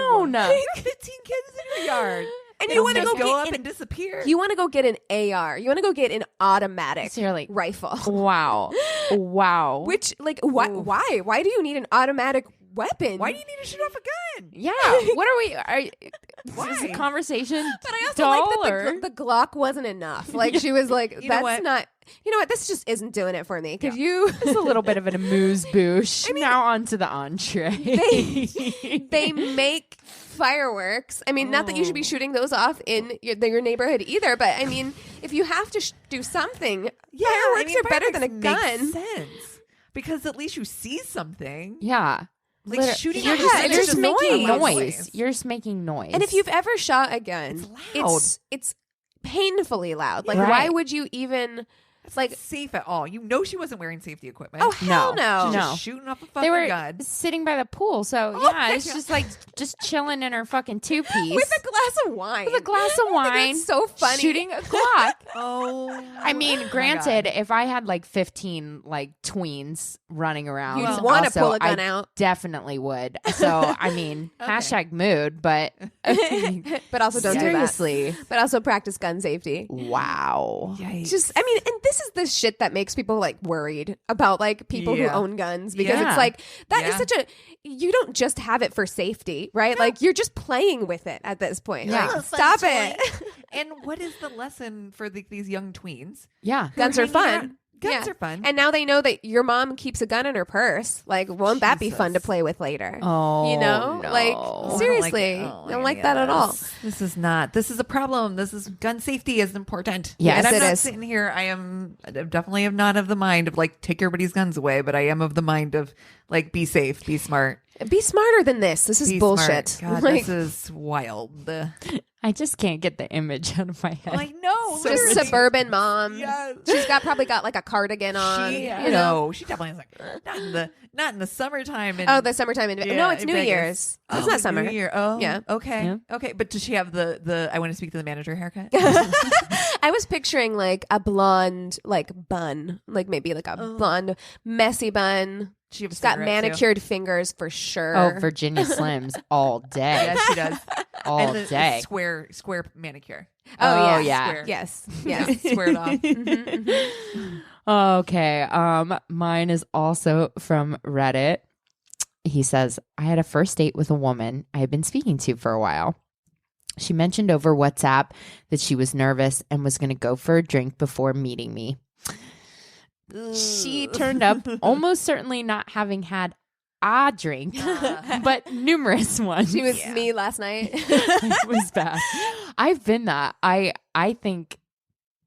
go down. down. You have 15 kids in your yard. And They you don't want to just go up get and disappear. you want to go get an AR. You want to go get an automatic So you're like, rifle. Wow. Which, like, why? Why do you need an automatic weapon? Why do you need to shoot off a gun? Yeah. What are we? Why? Is this a conversation? But I also dull, like or? that the Glock wasn't enough. Like, she was like, You know what? that's not. You know what? This just isn't doing it for me. Because you. It's a little bit of an amuse-bouche. Now on to the entree. They make fireworks. I mean, not that you should be shooting those off in your neighborhood either, but I mean, if you have to do something, fireworks are better than a gun. Makes sense. Because at least you see something. Yeah. Like shooting You're at just, it's you're just making noise. noise. You're just making noise. And if you've ever shot a gun, loud. it's painfully loud. Like, Right. why would you even? It's like safe at all. You know she wasn't wearing safety equipment. Oh hell no! No. Just shooting off a fucking they were gun. sitting by the pool, so Oh yeah, my it's God. just like just chilling in her fucking two-piece With a glass of wine. with a glass of wine, That's so funny. shooting a Glock. Oh. I mean, my granted, God. if I had like 15 like tweens running around, You'd want to also, pull a gun I out, definitely would. So I mean, Okay. hashtag mood, but but also don't seriously, do that. But also practice gun safety. wow. Yikes. Just, I mean, and this is the shit that makes people like worried about like people who Yeah. own guns because Yeah. it's like that is Yeah. such a you don't just have it for safety, right? Like you're just playing with it at this point. Yeah. Like, Oh, fun stop toy. it. And what is the lesson for these young tweens? Yeah. Guns are hanging fun. around? Guns Yeah. are fun. And now they know that your mom keeps a gun in her purse. Like, won't that be fun to Jesus. play with later? Oh, You know? no. Like, Oh, seriously. I don't like that at all. This is not. This is a problem. This is gun safety is important. Yes, and I'm it not is. sitting here. I definitely am not of the mind of like take everybody's guns away, but I am of the mind of like be safe, be smart, Be smarter than this. This is be bullshit. Smart. God, Like, this is wild. I just can't get the image out of my head. I know. just literally. suburban mom. Yes. She's probably got like a cardigan on. She, you know? she definitely is like not in the summertime. And, Oh, the summertime. No, it's in New Vegas. Year's. Oh, It's not summer. New Year. Oh, Yeah. Okay. Yeah. Okay. But does she have the I want to speak to the manager haircut? I was picturing like a blonde, like bun, like maybe like a blonde, messy bun. She has a She's got cigarette, too. manicured fingers for sure. Oh, Virginia Slims all day. Yes, she does. All And the day. square manicure. Oh, Oh, yeah. yeah. Square. Yes. Yes. Squared off. Okay. Mine is also from Reddit. He says, I had a first date with a woman I had been speaking to for a while. She mentioned over WhatsApp that she was nervous and was going to go for a drink before meeting me. She turned up almost certainly not having had a drink, but numerous ones. She was me last night. It was bad. I've been that. I think,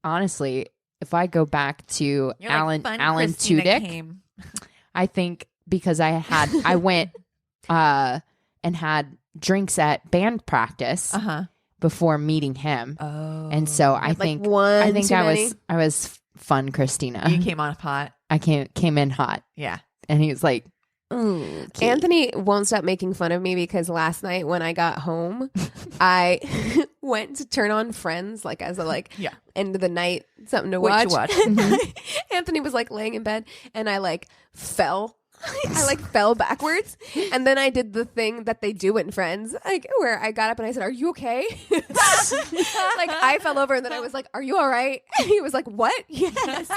honestly, if I go back to You're Alan like, fun Christina Tudyk, came. I think because I went and had drinks at band practice before meeting him. Oh. And so I Like think one I think too many? I was fun Christina. You came off hot. I came in hot, Yeah. and he was like, "Ooh, cute." Anthony won't stop making fun of me because last night when I got home, I went to turn on Friends like as a Yeah. end of the night something to What watch. you watch. Anthony was like laying in bed and I like fell. I like fell backwards, and then I did the thing that they do in Friends, like where I got up and I said, "Are you okay?" Like I fell over, and then I was like, "Are you all right?" And he was like, "What?" Yes.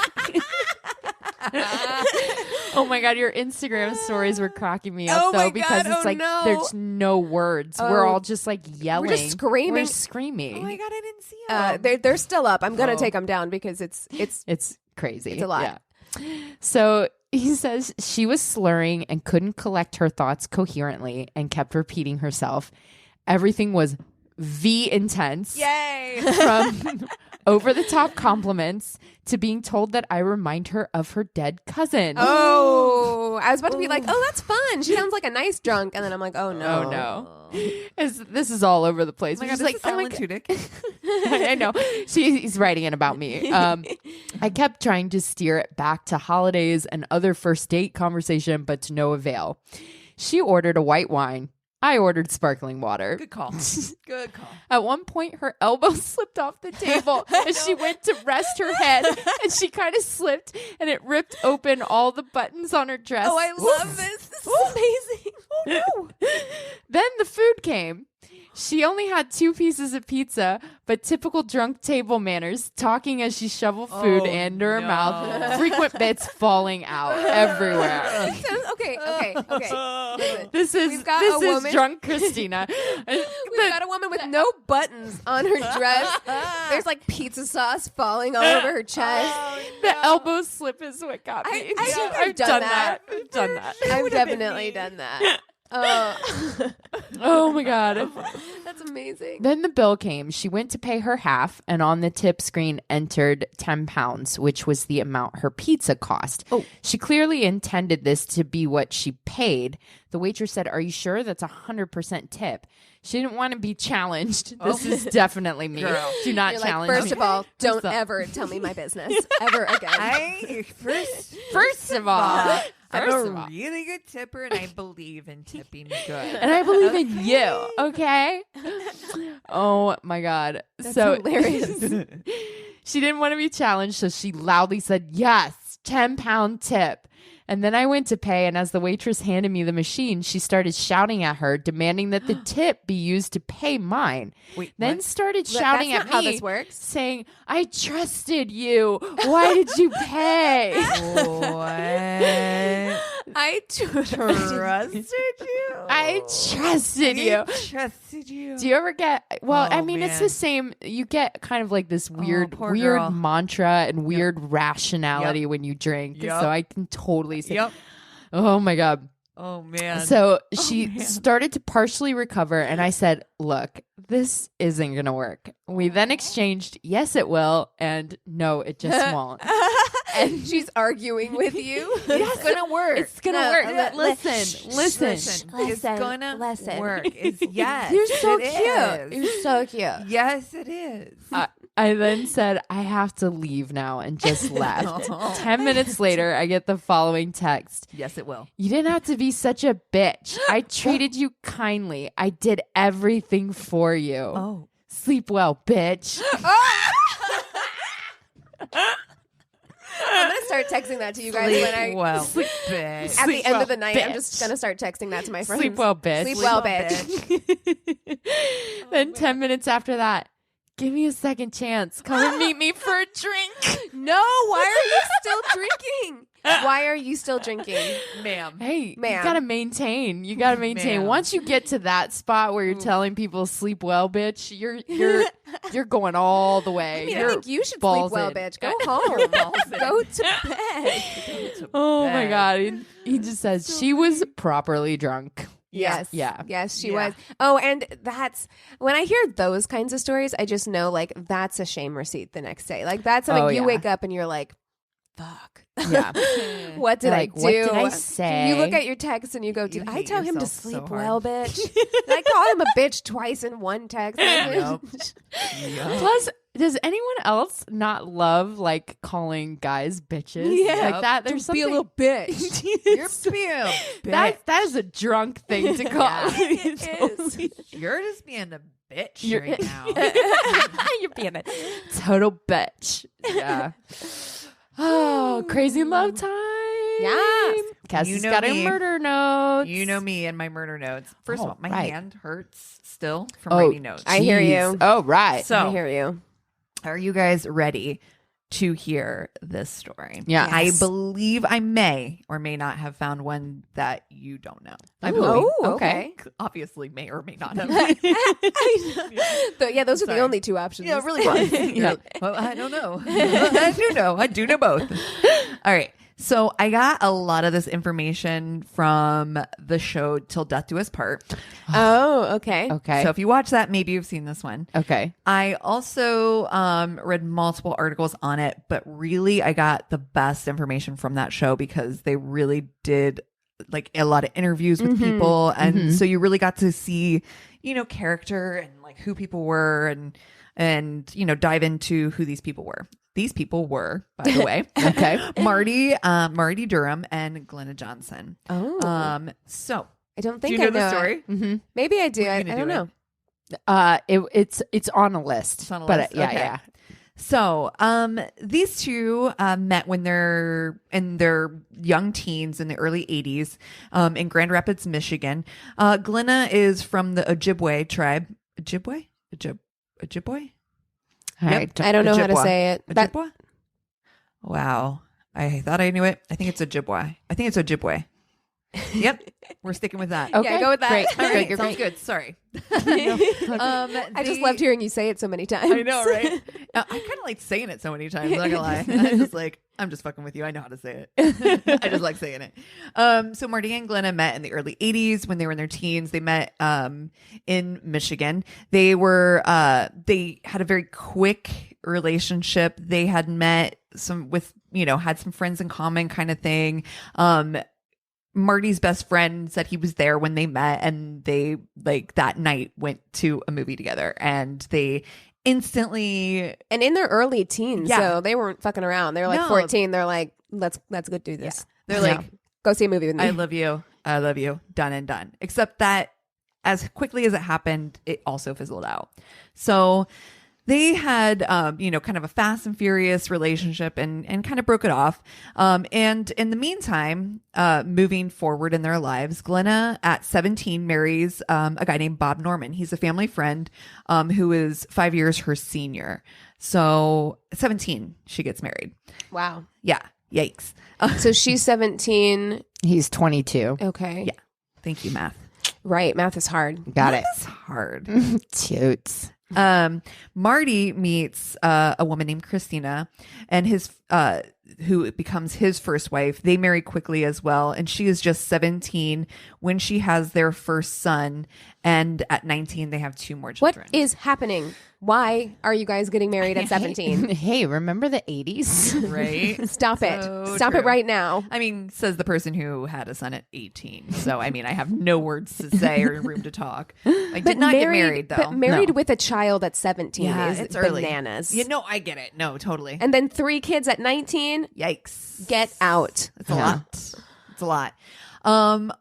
Oh my god, your Instagram stories were cracking me up Oh my though because God, it's oh like no. there's no words. Oh. We're all just like yelling. We're just screaming. We're screaming. Oh my God, I didn't see him. They're still up. I'm gonna Oh. take them down because it's It's crazy. It's a lot. Yeah. So he says she was slurring and couldn't collect her thoughts coherently and kept repeating herself. Everything was V intense. Yay. From over-the-top compliments to being told that I remind her of her dead cousin. Oh, I was about to be like, oh, that's fun. She sounds like a nice drunk. And then I'm like, oh, no. Oh, no. This is all over the place. Oh my God, like, Silent Tudyk. I know. He's writing it about me. I kept trying to steer it back to holidays and other first date conversation, but to no avail. She ordered a white wine. I ordered sparkling water. Good call. Good call. At one point, her elbow slipped off the table as she went to rest her head, and she kind of slipped, and it ripped open all the buttons on her dress. Oh, I love this. This is amazing. Oh, no. Then the food came. She only had 2 pieces of pizza, but typical drunk table manners, talking as she shoveled food into her mouth, frequent bits falling out everywhere. Okay. This is drunk Christina. We've got a woman with no buttons on her dress. There's like pizza sauce falling all over her chest. The elbow slip is what got me. I've done that. I've done that. I've definitely done that. Oh my God. That's amazing. Then the bill came. She went to pay her half, and on the tip screen entered £10, which was the amount her pizza cost. Oh. She clearly intended this to be what she paid. The waitress said, "Are you sure that's 100% tip?" She didn't want to be challenged. This is definitely me. Girl. Do not You're challenge like, me. first of all, don't ever tell me my business ever again. First of all, I'm a really good tipper, and I believe in tipping good. And I believe in you, okay? Oh, my God. That's so hilarious. She didn't want to be challenged, so she loudly said, yes, £10 tip. And then I went to pay, and as the waitress handed me the machine, she started shouting at her, demanding that the tip be used to pay mine. Wait, then what? started shouting at me, how this works. saying, I trusted you. Why did you pay? What? I trusted you. I trusted you. Trusted you. Do you ever get, well, Oh, I mean, it's man. the same. You get kind of like this weird poor girl. mantra and weird rationality when you drink. Yep. So I can totally say, Yep. oh my God. Oh, man. So she started to partially recover, and I said, look, this isn't going to work. We then exchanged, yes, it will, and no, it just won't. And she's arguing with you. It's gonna work. It's going to work. Listen. It's gonna work. It's yes. You're so it cute. is. You're so cute. Yes, it is. I then said, I have to leave now, and just left. 10 minutes later, I get the following text. Yes, it will. You didn't have to be such a bitch. I treated you kindly. I did everything for you. Oh. Sleep well, bitch. I'm gonna start texting that to you guys when I Sleep bitch. at the end well, of the night. bitch. I'm just gonna start texting that to my friends. Sleep well, bitch. Sleep well, bitch. Then 10 minutes after that, give me a second chance. Come and meet me for a drink. No, why are you still drinking? Why are you still drinking? Ma'am. Hey, Ma'am. you gotta maintain. You gotta maintain. Ma'am. Once you get to that spot where you're telling people sleep well, bitch, you're going all the way. I mean, You're I think you should sleep balls well, in. bitch. Go home. Go to bed. Oh my God. He just says she was properly drunk. Yes. Yeah. Yes, she Yeah. was. Oh, and that's when I hear those kinds of stories, I just know like that's a shame receipt the next day. Like that's something you wake up and you're like, fuck. Yeah. What did I do? What did I say? You look at your text and you go, did You I hate tell him to yourself so sleep hard. well, bitch? Did I call him a bitch twice in one text? Yep. Plus, does anyone else not love like calling guys bitches? Yeah. Like that. There's something. Be a little bitch. You're being a bitch. That is a drunk thing to call. Yeah. It is. You're just being a bitch You're- right now. You're being a total bitch. Yeah. Oh, crazy love time. Yeah. Cassie's You know got me. her murder notes. You know me and my murder notes. First of all, my right. hand hurts still from Oh, writing notes. I hear Jeez. you. Oh, right. So, I hear you. are you guys ready to hear this story? Yeah. I Yes. believe I may or may not have found one that you don't know. I Ooh, believe. okay. Obviously, may or may not have. Yeah, those are Sorry. the only two options. Yeah, it really was. Yeah. Well, I don't know. I do know. I do know both. All right. So I got a lot of this information from the show Till Death Do Us Part. Oh, okay. Okay. So if you watch that, maybe you've seen this one. Okay. I also read multiple articles on it, but really I got the best information from that show because they really did like a lot of interviews with people. And so you really got to see, character and like who people were and dive into who these people were. These people were, by the way, Okay. Marty Durham and Glenna Johnson. Oh. So I don't think do you know I know the story? Mm-hmm. Maybe I do. I gonna don't do know. It's on a list. It's on a but list? yeah, Okay. yeah. So, these two met when they're in their young teens in the early 80s in Grand Rapids, Michigan. Glenna is from the Ojibwe tribe. Ojibwe? Ojibwe? All right. I don't know how to Ojibwa. say it. Ojibwa? Wow. I thought I knew it. I think it's Ojibwe. Yep. We're sticking with that. Okay. Yeah, go with that. Great. All right, You're sounds great. good. Sorry. I just loved hearing you say it so many times. I know, right? I kind of like saying it so many times. I'm not gonna lie. I'm just fucking with you. I know how to say it. I just like saying it. So Marty and Glenna met in the early 80s when they were in their teens. They met in Michigan. They had a very quick relationship. They had met had some friends in common kind of thing. Marty's best friend said he was there when they met, and they that night went to a movie together, and they instantly, and in their early teens, so they weren't fucking around. They were like 14. They're like, let's go do this. They're like, go see a movie with me. I love you, done and done. Except that as quickly as it happened, it also fizzled out. So they had, kind of a fast and furious relationship and kind of broke it off. And in the meantime, moving forward in their lives, Glenna at 17 marries a guy named Bob Norman. He's a family friend who is 5 years her senior. So 17, she gets married. Wow. Yeah. Yikes. So she's 17. He's 22. Okay. Yeah. Thank you, math. Right. Math is hard. Got it. It's hard. Toots. Marty meets a woman named Christina, and who becomes his first wife. They marry quickly as well, and she is just 17 when she has their first son, and at 19 they have 2 more children. What is happening? Why are you guys getting married at 17? Hey, remember the 80s? Right? Stop So it. Stop true. it right now. I mean, says the person who had a son at 18. So, I mean, I have no words to say or room to talk. I did not get married, though. But married No. with a child at 17 is it's early. bananas. I get it. No, totally. And then 3 kids at 19? Yikes. Get out. It's a lot. It's a lot.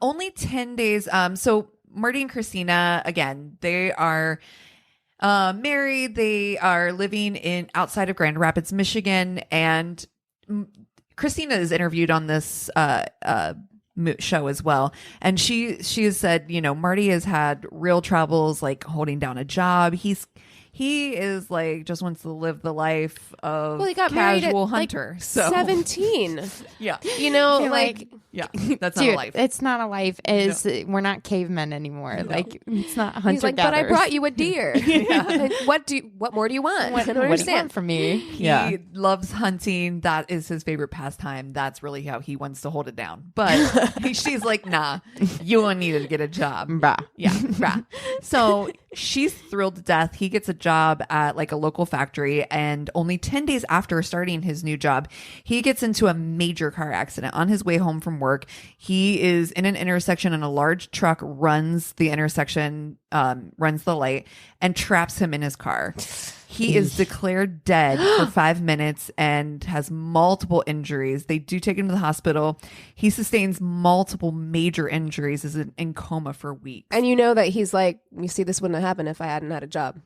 Only 10 days. So Marty and Christina, again, they are married. They are living outside of Grand Rapids, Michigan. And Christina is interviewed on this show as well. And she has said, Marty has had real troubles like holding down a job. He is like just wants to live the life of He got married casual at, hunter. Like, so 17. yeah. Like Yeah, that's not a Dude, life. it's not a life. We're not cavemen anymore. No. Like it's not hunter he's like, but I brought you a deer. And what more do you want? I don't What do you understand. want from me? He loves hunting. That is his favorite pastime. That's really how he wants to hold it down. But she's like, nah, you won't need to get a job. Bruh. Yeah, brah. So she's thrilled to death. He gets a job at like a local factory, and only 10 days after starting his new job, he gets into a major car accident on his way home from work. He is in an intersection and a large truck runs the intersection, runs the light, and traps him in his car. He is declared dead for 5 minutes and has multiple injuries. They do take him to the hospital. He sustains multiple major injuries, is in coma for weeks. And you know that he's like, you see, this wouldn't have happened if I hadn't had a job.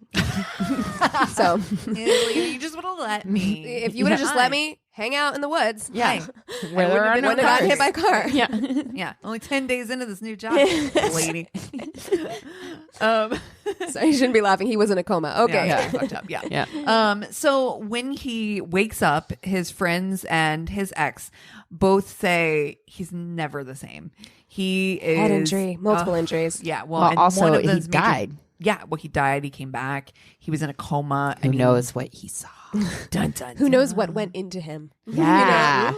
So You just would have let me. if you would have just let me hang out in the woods, Yeah. Where there are no wouldn't have gotten hit by a car. Yeah. Yeah. Only 10 days into this new job, lady. So you shouldn't be laughing. He was in a coma. Okay. Yeah, fucked up. Yeah. Yeah. So when he wakes up, his friends and his ex both say he's never the same. He is Head injury, multiple injuries. Yeah. Well, Well, and also, one of he those died. Yeah. Well, he died. He came back. He was in a coma. Who knows what he saw? Dun, dun, Who dun. knows what went into him? Yeah.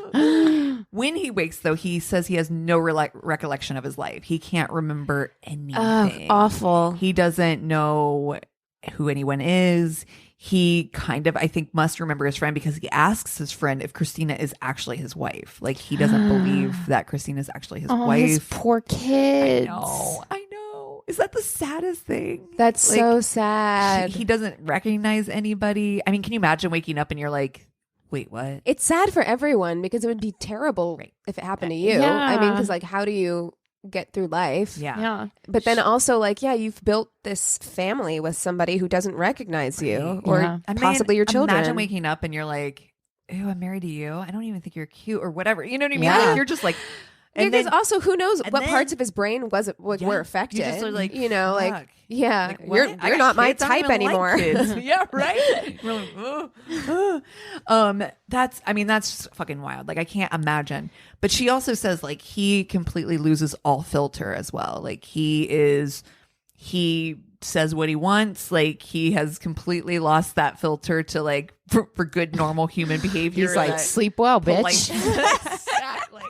When he wakes, though, he says he has no recollection of his life. He can't remember anything. Awful. He doesn't know who anyone is. He kind of, I think, must remember his friend because he asks his friend if Christina is actually his wife. Like, he doesn't believe that Christina is actually his wife. His poor kids. I know. Is that the saddest thing? That's like, so sad. He doesn't recognize anybody. I mean, can you imagine waking up and you're like, wait, what? It's sad for everyone because it would be terrible if it happened to you. Yeah. I mean, because like, how do you get through life? Yeah. But then also like, you've built this family with somebody who doesn't recognize you or possibly your children. Imagine waking up and you're like, ew, I'm married to you. I don't even think you're cute or whatever. You know what I mean? Yeah. Like, you're just like, and because also who knows what parts of his brain were affected. You just are like, you know, fuck. like, yeah, Like, you're not my type anymore. Like yeah, right. That's just fucking wild. Like, I can't imagine. But she also says like he completely loses all filter as well. Like he says what he wants. Like he has completely lost that filter to like for good normal human behavior. He's like, sleep well, bitch. Exactly.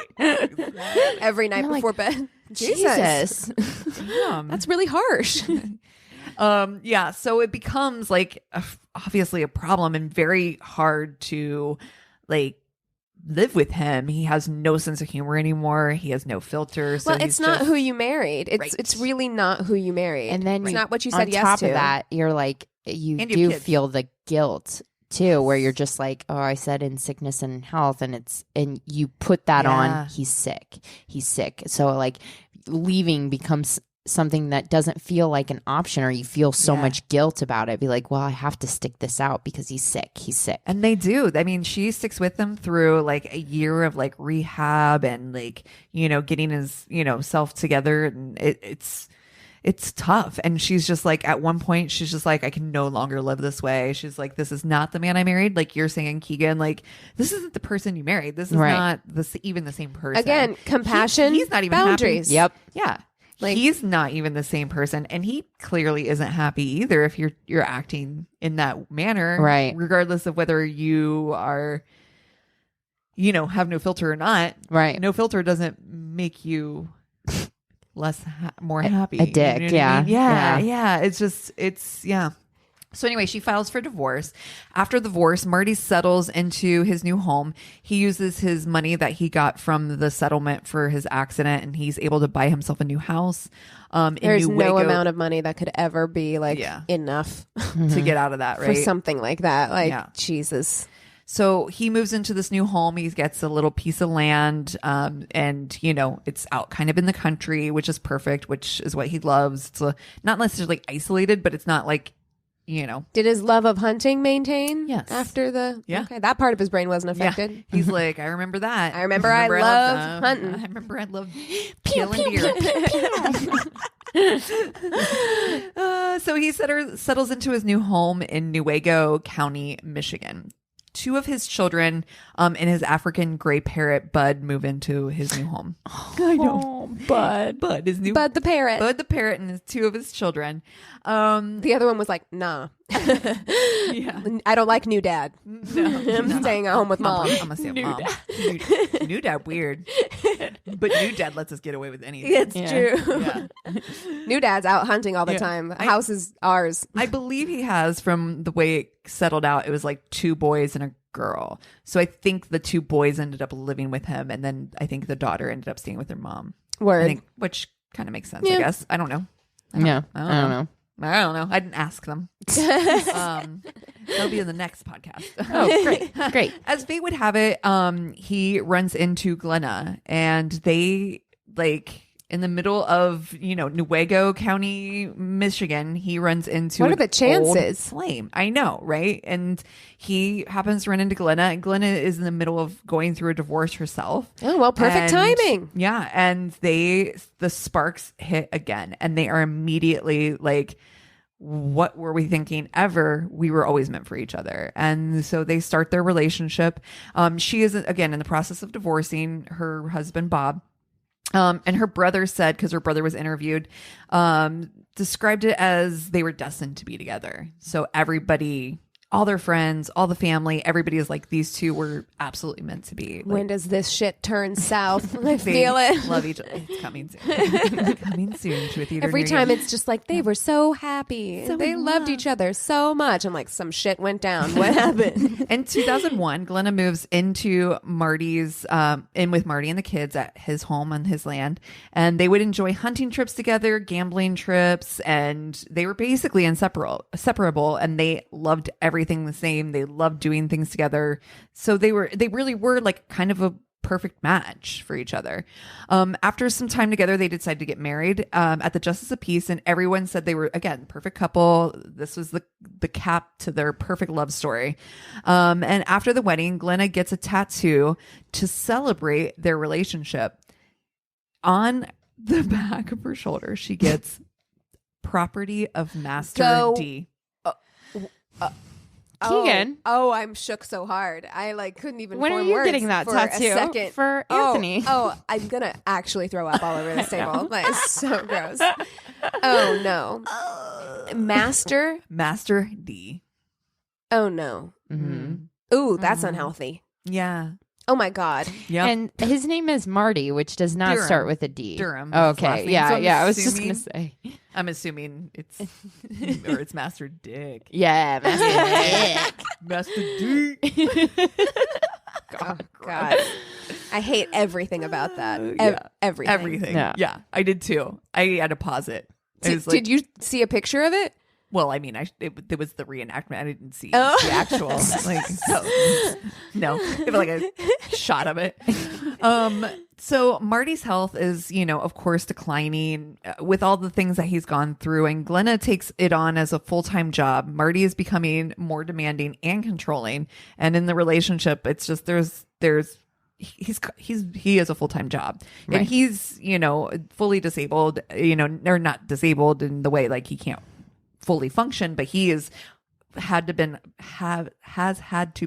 Every night before bed. Jesus. That's really harsh. So it becomes like obviously a problem and very hard to like live with him. He has no sense of humor anymore. He has no filter. So well, it's not who you married. It's really not who you married. And then it's not what you said yes to. On top of that, you're like, you do feel the guilt too, where you're just like, oh, I said in sickness and health, and you put that on. He's sick. So like leaving becomes something that doesn't feel like an option, or you feel so much guilt about it. Be like, well, I have to stick this out because he's sick. And they do. I mean, she sticks with him through like a year of like rehab and like, you know, getting his, you know, self together. And it's tough. And she's just like, at one point, she's just like, I can no longer live this way. She's like, this is not the man I married. Like you're saying, Keegan, like this isn't the person you married. This is not even the same person. Again, compassion. He's not even boundaries. Happy. Yep. Yeah. Like, he's not even the same person, and he clearly isn't happy either if you're acting in that manner, right? Regardless of whether you are, you know, have no filter or not, right? No filter doesn't make you more happy. A dick, you know yeah. I mean? Yeah. It's So anyway, she files for divorce. After the divorce, Marty settles into his new home. He uses his money that he got from the settlement for his accident, and he's able to buy himself a new house. There's no amount of money that could ever be like enough to get out of that, right? For something like that. Like, Jesus. So he moves into this new home. He gets a little piece of land, and you know, it's out kind of in the country, which is perfect, which is what he loves. It's not necessarily isolated, but it's not like, you know. Did his love of hunting maintain? Yes. After the okay, that part of his brain wasn't affected. Yeah. He's like, I remember that. I remember I loved hunting. I remember I loved killing deer. So he settles into his new home in Newaygo County, Michigan. Two of his children and his African gray parrot Bud move into his new home. I know. Bud the parrot. Bud the parrot and two of his children. The other one was like, nah. I don't like new dad. No, I'm staying at home with mom. I'm gonna say mom. New dad weird. But new dad lets us get away with anything. It's true. Yeah. New dad's out hunting all the time. House is ours. I believe he has, from the way it settled out, it was like 2 boys and a girl. So I think the 2 boys ended up living with him, and then I think the daughter ended up staying with her mom. Word. Which kind of makes sense, I guess. I don't know. I don't know. I didn't ask them. They'll be in the next podcast. Oh, great. As fate would have it, he runs into Glenna, and they like in the middle of, you know, Newaygo County, Michigan. He runs into what are the chances? Flame. I know, right? And he happens to run into Glenna, and Glenna is in the middle of going through a divorce herself. Oh, well, perfect timing. Yeah, and the sparks hit again, and they are immediately like, what were we thinking ever? We were always meant for each other. And so they start their relationship. She is, again, in the process of divorcing her husband, Bob. And her brother said, because her brother was interviewed, described it as they were destined to be together. So everybody all their friends, all the family, everybody is like, these two were absolutely meant to be. Like, when does this shit turn south? I feel it. Love each other. It's coming soon. It's coming soon to a theater. Every time it's just like, they were so happy. They loved each other so much. I'm like, some shit went down. What happened? In 2001, Glenna moves into Marty's, in with Marty and the kids at his home on his land. And they would enjoy hunting trips together, gambling trips, and they were basically inseparable, and they loved everything the same. They loved doing things together. So they really were like kind of a perfect match for each other. After some time together, they decided to get married at the Justice of Peace, and everyone said they were, again, perfect couple. This was the cap to their perfect love story. And after the wedding, Glenna gets a tattoo to celebrate their relationship. On the back of her shoulder, she gets property of Master D. Keegan. Oh, I'm shook so hard. I like couldn't even. When are form you words getting that for tattoo a second. for Anthony? Oh, I'm gonna actually throw up all over this table. That is so gross. Oh no, Master D. Oh no. Mm-hmm. Ooh, that's unhealthy. Yeah. Oh my God. Yeah. And his name is Marty, which does not start with a D. Durham. Oh, okay. Yeah. So I was just gonna say. I'm assuming it's Master Dick. Yeah, Master Dick. Master D. Oh God. I hate everything about that. Everything. Yeah, I did too. I had to pause it. Did you see a picture of it? Well, I mean, it was the reenactment. I didn't see the actual. No, it was like a shot of it. So Marty's health is, of course, declining with all the things that he's gone through, and Glenna takes it on as a full-time job. Marty is becoming more demanding and controlling, and in the relationship, it's just he has a full-time job, right. And he's fully disabled, or not disabled in the way like he can't fully function, but he has had to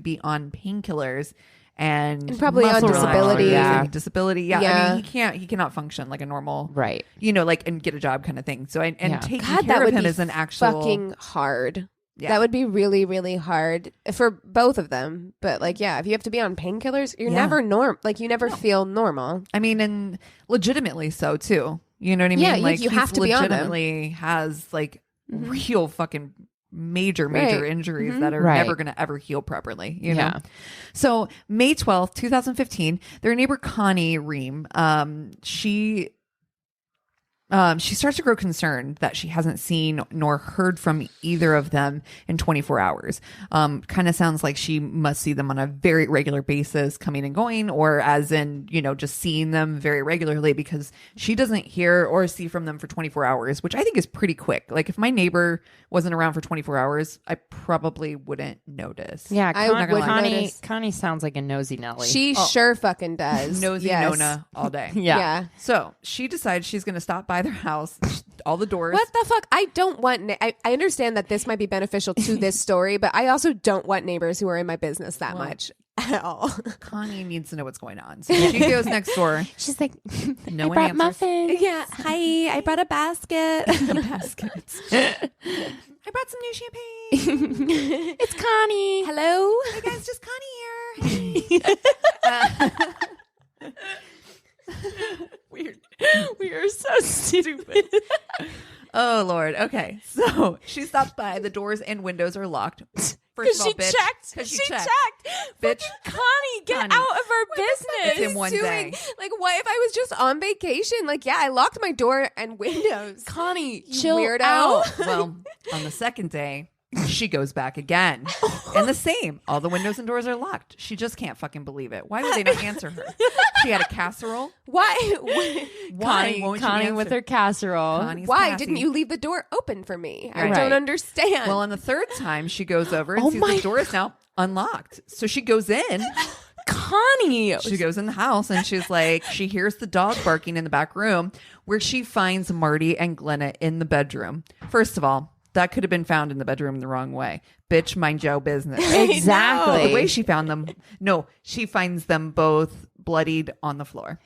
be on painkillers and probably on disability. Disability. Yeah. I mean, he cannot function like a normal, right. And get a job kind of thing. So taking God, care of him is an actual fucking hard. Yeah. That would be really, really hard for both of them. But if you have to be on painkillers, you're never you never feel normal. I mean, and legitimately so too. You know what I mean? Yeah, like you have to be on them. Legitimately has like real fucking major injuries that are never going to ever heal properly, know? So May 12th, 2015, their neighbor Connie Ream, she starts to grow concerned that she hasn't seen nor heard from either of them in 24 hours. Kind of sounds like she must see them on a very regular basis, coming and going, or as in, just seeing them very regularly, because she doesn't hear or see from them for 24 hours, which I think is pretty quick. Like if my neighbor wasn't around for 24 hours, I probably wouldn't notice. Yeah, Connie sounds like a nosy Nelly. She sure fucking does. Nosy Nona all day. Yeah. So she decides she's going to stop by their house, all the doors. What the fuck? I don't want I understand that this might be beneficial to this story, but I also don't want neighbors who are in my business that much at all. Connie needs to know what's going on, so she goes next door. She's like, no I one brought answers. muffins. Yeah, hi, I brought a basket. Baskets. I brought some new champagne. It's Connie. Hello. Hey guys, just Connie here. Weird. We are so stupid. Oh Lord. Okay, so she stops by. The doors and windows are locked. First of all, bitch. She checked. Bitch, Connie, get out of our business. It's in one day. Like, what if I was just on vacation? Like, I locked my door and windows. Connie, you chill weirdo. out. Well, on the second day, she goes back again. And the same. All the windows and doors are locked. She just can't fucking believe it. Why would they not answer her? She had a casserole. Why? Connie with her casserole. Connie's Why Cassie. didn't you leave the door open for me? I Right. don't understand. Well, on the third time, she goes over and sees the door is now unlocked. So she goes in. Connie. She goes in the house and she's like, she hears the dog barking in the back room, where she finds Marty and Glenna in the bedroom. First of all, that could have been found in the bedroom the wrong way. Bitch, mind your business. Exactly. The way she found them. No, she finds them both bloodied on the floor.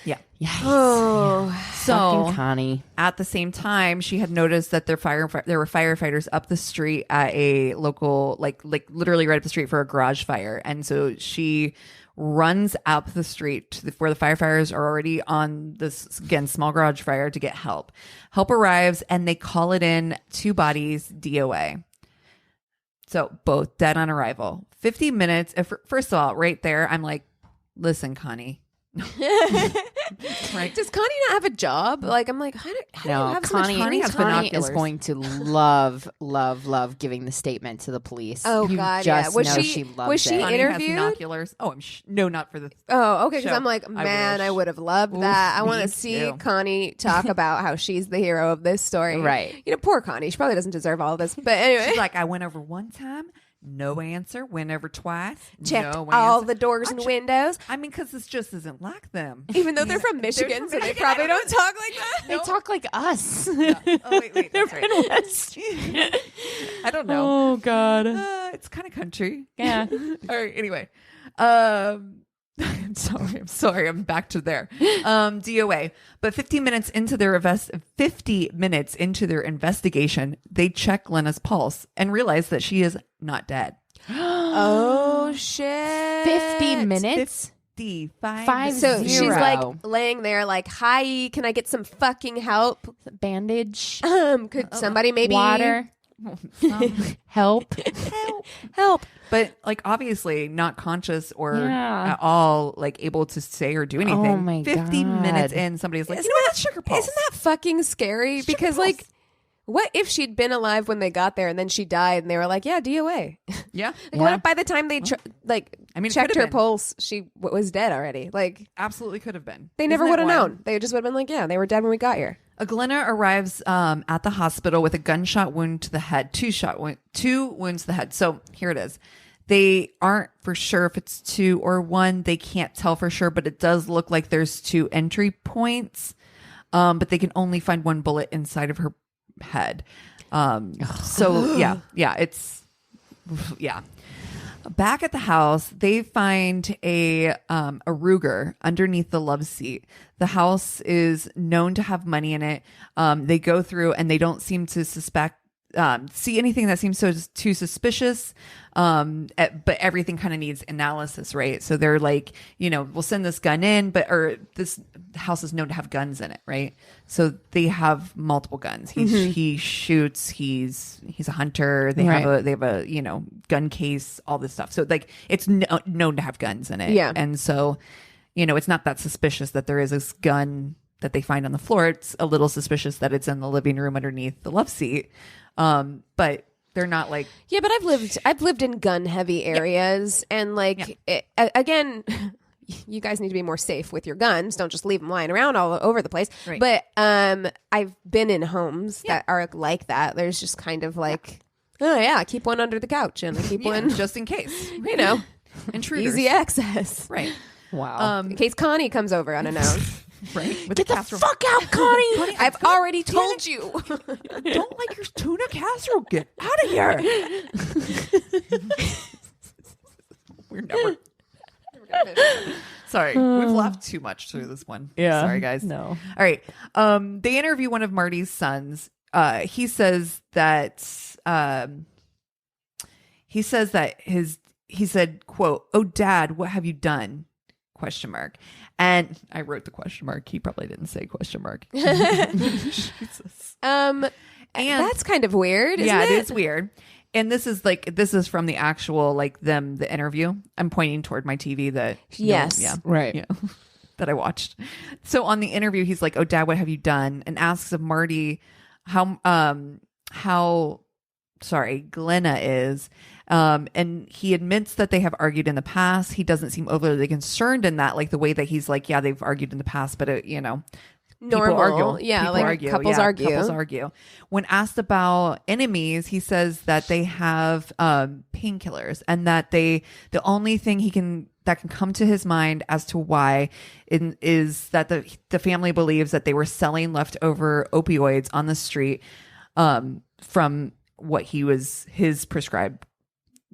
Yeah. Yes. Oh, So Fucking Connie. at the same time, she had noticed that there were firefighters up the street at a local, like literally right up the street for a garage fire. And so she runs up the street to where the firefighters are already on this, again, small garage fire to get help. Help arrives and they call it in 2 bodies, DOA. So both dead on arrival. 50 minutes. First of all, right there, I'm like, listen, Connie. right? Does Connie not have a job? Like, I'm like, how do you have so much? Connie has Connie binoculars. is going to love giving the statement to the police. Oh You God, just yeah. know she loves was she it. Connie interviewed? has binoculars. Oh, no, not for the. Oh, okay. Because show. I'm like, man, I wish. would have loved that. I want me to see too. Connie talk about how she's the hero of this story. Right. You know, poor Connie. She probably doesn't deserve all of this. But anyway, She's like, I went over one time, no answer. Went over twice, checked no all answer. the doors and windows. I mean, because this just isn't like them. Even though they're from Michigan, so they probably don't talk like that. They talk like us. Oh wait, They're that's right. Midwest. I don't know. Oh God. It's kind of country. Yeah. All right. Anyway, I'm sorry. I'm back to there. DOA. But 50 minutes into their investigation, they check Glenna's pulse and realize that she is not dead. Oh shit! 50 minutes. 55. So she's Zero. like laying there, like, "Hi, can I get some fucking help? Bandage. Could somebody maybe Water. Help. help?" But like obviously not conscious or Yeah. at all like able to say or do anything. Oh my 50 God. minutes in, somebody's like, Isn't you know what? that- That's sugar pulse. Isn't that fucking scary? Because pulse. like, what if she'd been alive when they got there and then she died and they were like, "Yeah, DOA." Yeah. Like, what if by the time they it checked could her have been. pulse, she was dead already? Like, Absolutely could have been. they never Isn't would that have wild? known. They just would have been like, "Yeah, they were dead when we got here." Glenna arrives at the hospital with a gunshot wound to the head, two wounds to the head. So here it is. They aren't for sure if it's 2 or 1. They can't tell for sure, but it does look like there's 2 entry points. But they can only find 1 bullet inside of her head. So yeah, yeah. Back at the house, they find a Ruger underneath the love seat. The house is known to have money in it. They go through and they don't seem to see anything that seems too suspicious. But everything kind of needs analysis, right? So they're like, we'll send this gun in, or this house is known to have guns in it, right? So they have multiple guns. He shoots. He's a hunter. They have a gun case, all this stuff. So like it's known to have guns in it. Yeah. And so, it's not that suspicious that there is this gun that they find on the floor. It's a little suspicious that it's in the living room underneath the love seat. But they're not like, Yeah, but I've lived in gun heavy areas, and like again, you guys need to be more safe with your guns. Don't just leave them lying around all over the place. Right. But I've been in homes that are like that. There's just kind of like, oh yeah, I keep one under the couch and I keep one, just in case, intruders. easy access, Right. Wow. in case Connie comes over unannounced. Right. With Get the fuck out, Connie. I've already told you. Don't like your tuna casserole. Get out of here. We're never. Sorry, we've laughed too much through this one. Yeah. Sorry, guys. No. All right. They interview one of Marty's sons. He says that he said, quote, "Oh, Dad, what have you done?" ? And I wrote the question mark. He probably didn't say question mark. Jesus. And that's kind of weird, isn't it? It is weird. And this is from the actual the interview. I'm pointing toward my TV that Right. yeah that I watched. So on the interview, he's like, "Oh, Dad, what have you done?" And asks of Marty how Glenna is. And he admits that they have argued in the past. He doesn't seem overly concerned in that, like the way that he's like, yeah, they've argued in the past, but normal. people argue. Yeah, People like argue. couples argue. Couples argue. When asked about enemies, he says that they have painkillers, and that the only thing that can come to his mind as to why is that the family believes that they were selling leftover opioids on the street from what his prescribed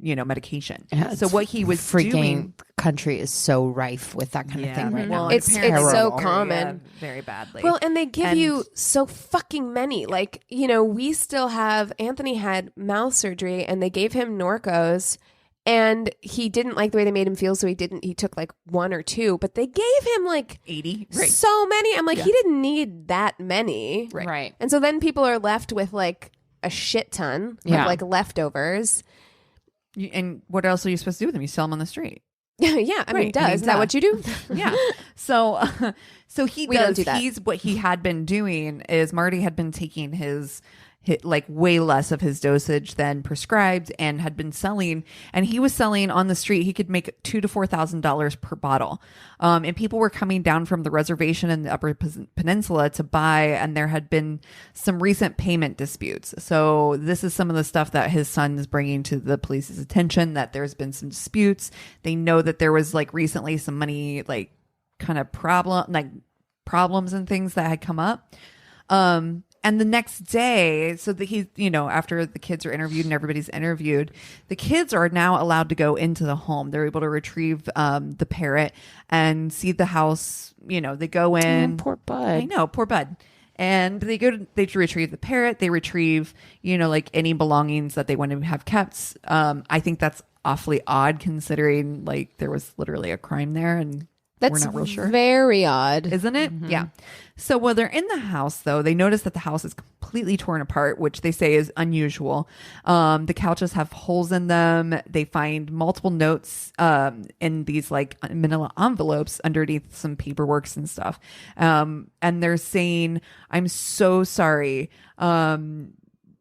medication. Yeah, so what he was doing, country is so rife with that kind of thing right now. It's so common. Very badly. Well, and they give you so fucking many. Like, we still have, Anthony had mouth surgery and they gave him Norcos and he didn't like the way they made him feel. So he took like 1 or 2, but they gave him like 80, so many. I'm like, he didn't need that many. Right. And so then people are left with like a shit ton of like leftovers. And what else are you supposed to do with them? You sell them on the street. Yeah, I mean, isn't that what you do? Yeah. So he we does. Don't do that. He's what he had been doing is Marty had been taking his like way less of his dosage than prescribed and had been selling, and he was selling on the street. He could make $2,000 to $4,000 per bottle. And people were coming down from the reservation in the Upper Peninsula to buy, and there had been some recent payment disputes. So this is some of the stuff that his son is bringing to the police's attention, that there's been some disputes. They know that there was like recently some money, like kind of problems and things that had come up. And the next day, so that he, after the kids are interviewed and everybody's interviewed, the kids are now allowed to go into the home. They're able to retrieve the parrot and see the house. They go in. Poor Bud. I know, poor Bud. And they retrieve the parrot. They retrieve, like any belongings that they want to have kept. I think that's awfully odd considering like there was literally a crime there and we're not real sure. Very odd. Isn't it? Mm-hmm. Yeah. So while they're in the house, though, they notice that the house is completely torn apart, which they say is unusual. The couches have holes in them. They find multiple notes in these like manila envelopes underneath some paperworks and stuff. And they're saying, "I'm so sorry."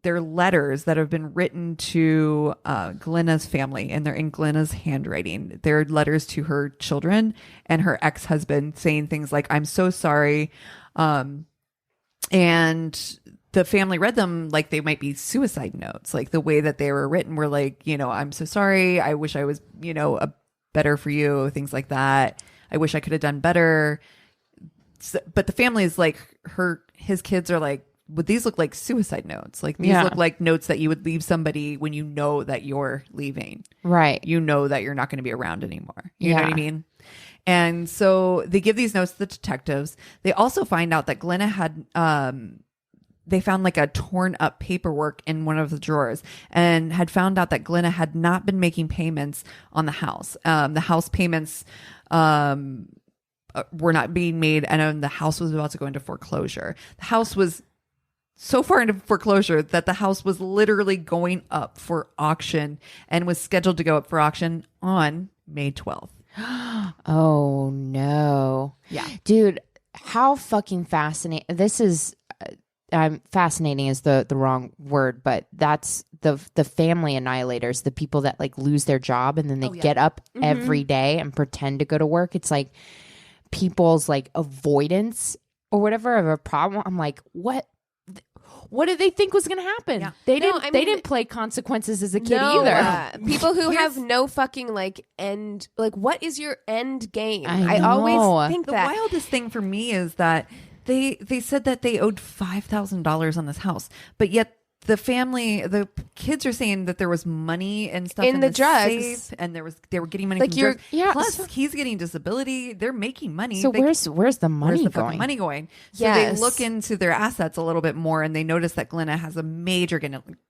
They're letters that have been written to Glenna's family, and they're in Glenna's handwriting. They're letters to her children and her ex-husband saying things like, "I'm so sorry." And the family read them like they might be suicide notes. Like the way that they were written were like, "I'm so sorry. I wish I was, better for you." Things like that. "I wish I could have done better." So, but the family is like, his kids are like, would these look like suicide notes? Like these look like notes that you would leave somebody when you know that you're leaving. Right. You know that you're not going to be around anymore. You know what I mean? And so they give these notes to the detectives. They also find out that Glenna had, they found like a torn up paperwork in one of the drawers and had found out that Glenna had not been making payments on the house. The house payments, were not being made, and the house was about to go into foreclosure. The house was so far into foreclosure that the house was literally going up for auction and was scheduled to go up for auction on May 12th. Oh no. Yeah. Dude, how fucking fascinating. This is fascinating is the wrong word, but that's the family annihilators, the people that like lose their job and then they get up every day and pretend to go to work. It's like people's like avoidance or whatever of a problem. I'm like, what did they think was going to happen? Yeah. They didn't play consequences as a kid either. People who have no fucking like end, like what is your end game? I always think the that. The wildest thing for me is that they said that they owed $5,000 on this house, but yet the kids are saying that there was money and stuff in the drugs, safe, and they were getting money from drugs. Plus, he's getting disability. They're making money. So where's the money going? Money going? So they look into their assets a little bit more, and they notice that Glenna has a major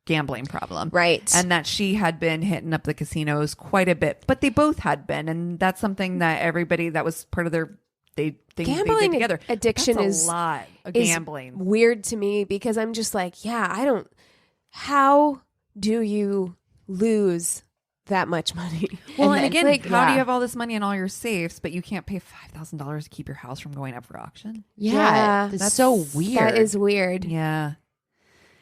gambling problem, right? And that she had been hitting up the casinos quite a bit, but they both had been, and that's something that everybody that was part of their gambling they did together. Addiction that's a lot of gambling. Weird to me because I'm just like, how do you lose that much money? Well, and again, like, how do you have all this money in all your safes, but you can't pay $5,000 to keep your house from going up for auction? Yeah, that's so weird. That is weird. Yeah.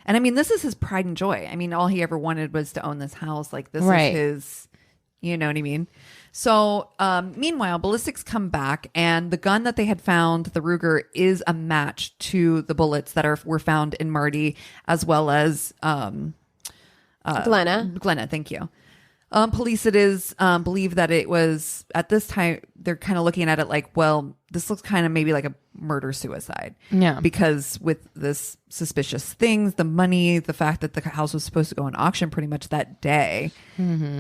And I mean, this is his pride and joy. I mean, all he ever wanted was to own this house. Like this is his, you know what I mean? So meanwhile, ballistics come back, and the gun that they had found, the Ruger, is a match to the bullets that were found in Marty, as well as Glenna. Glenna, thank you. Police believe that it was, at this time, they're kind of looking at it like, well, this looks kind of maybe like a murder-suicide. Yeah. Because with this suspicious things, the money, the fact that the house was supposed to go on auction pretty much that day,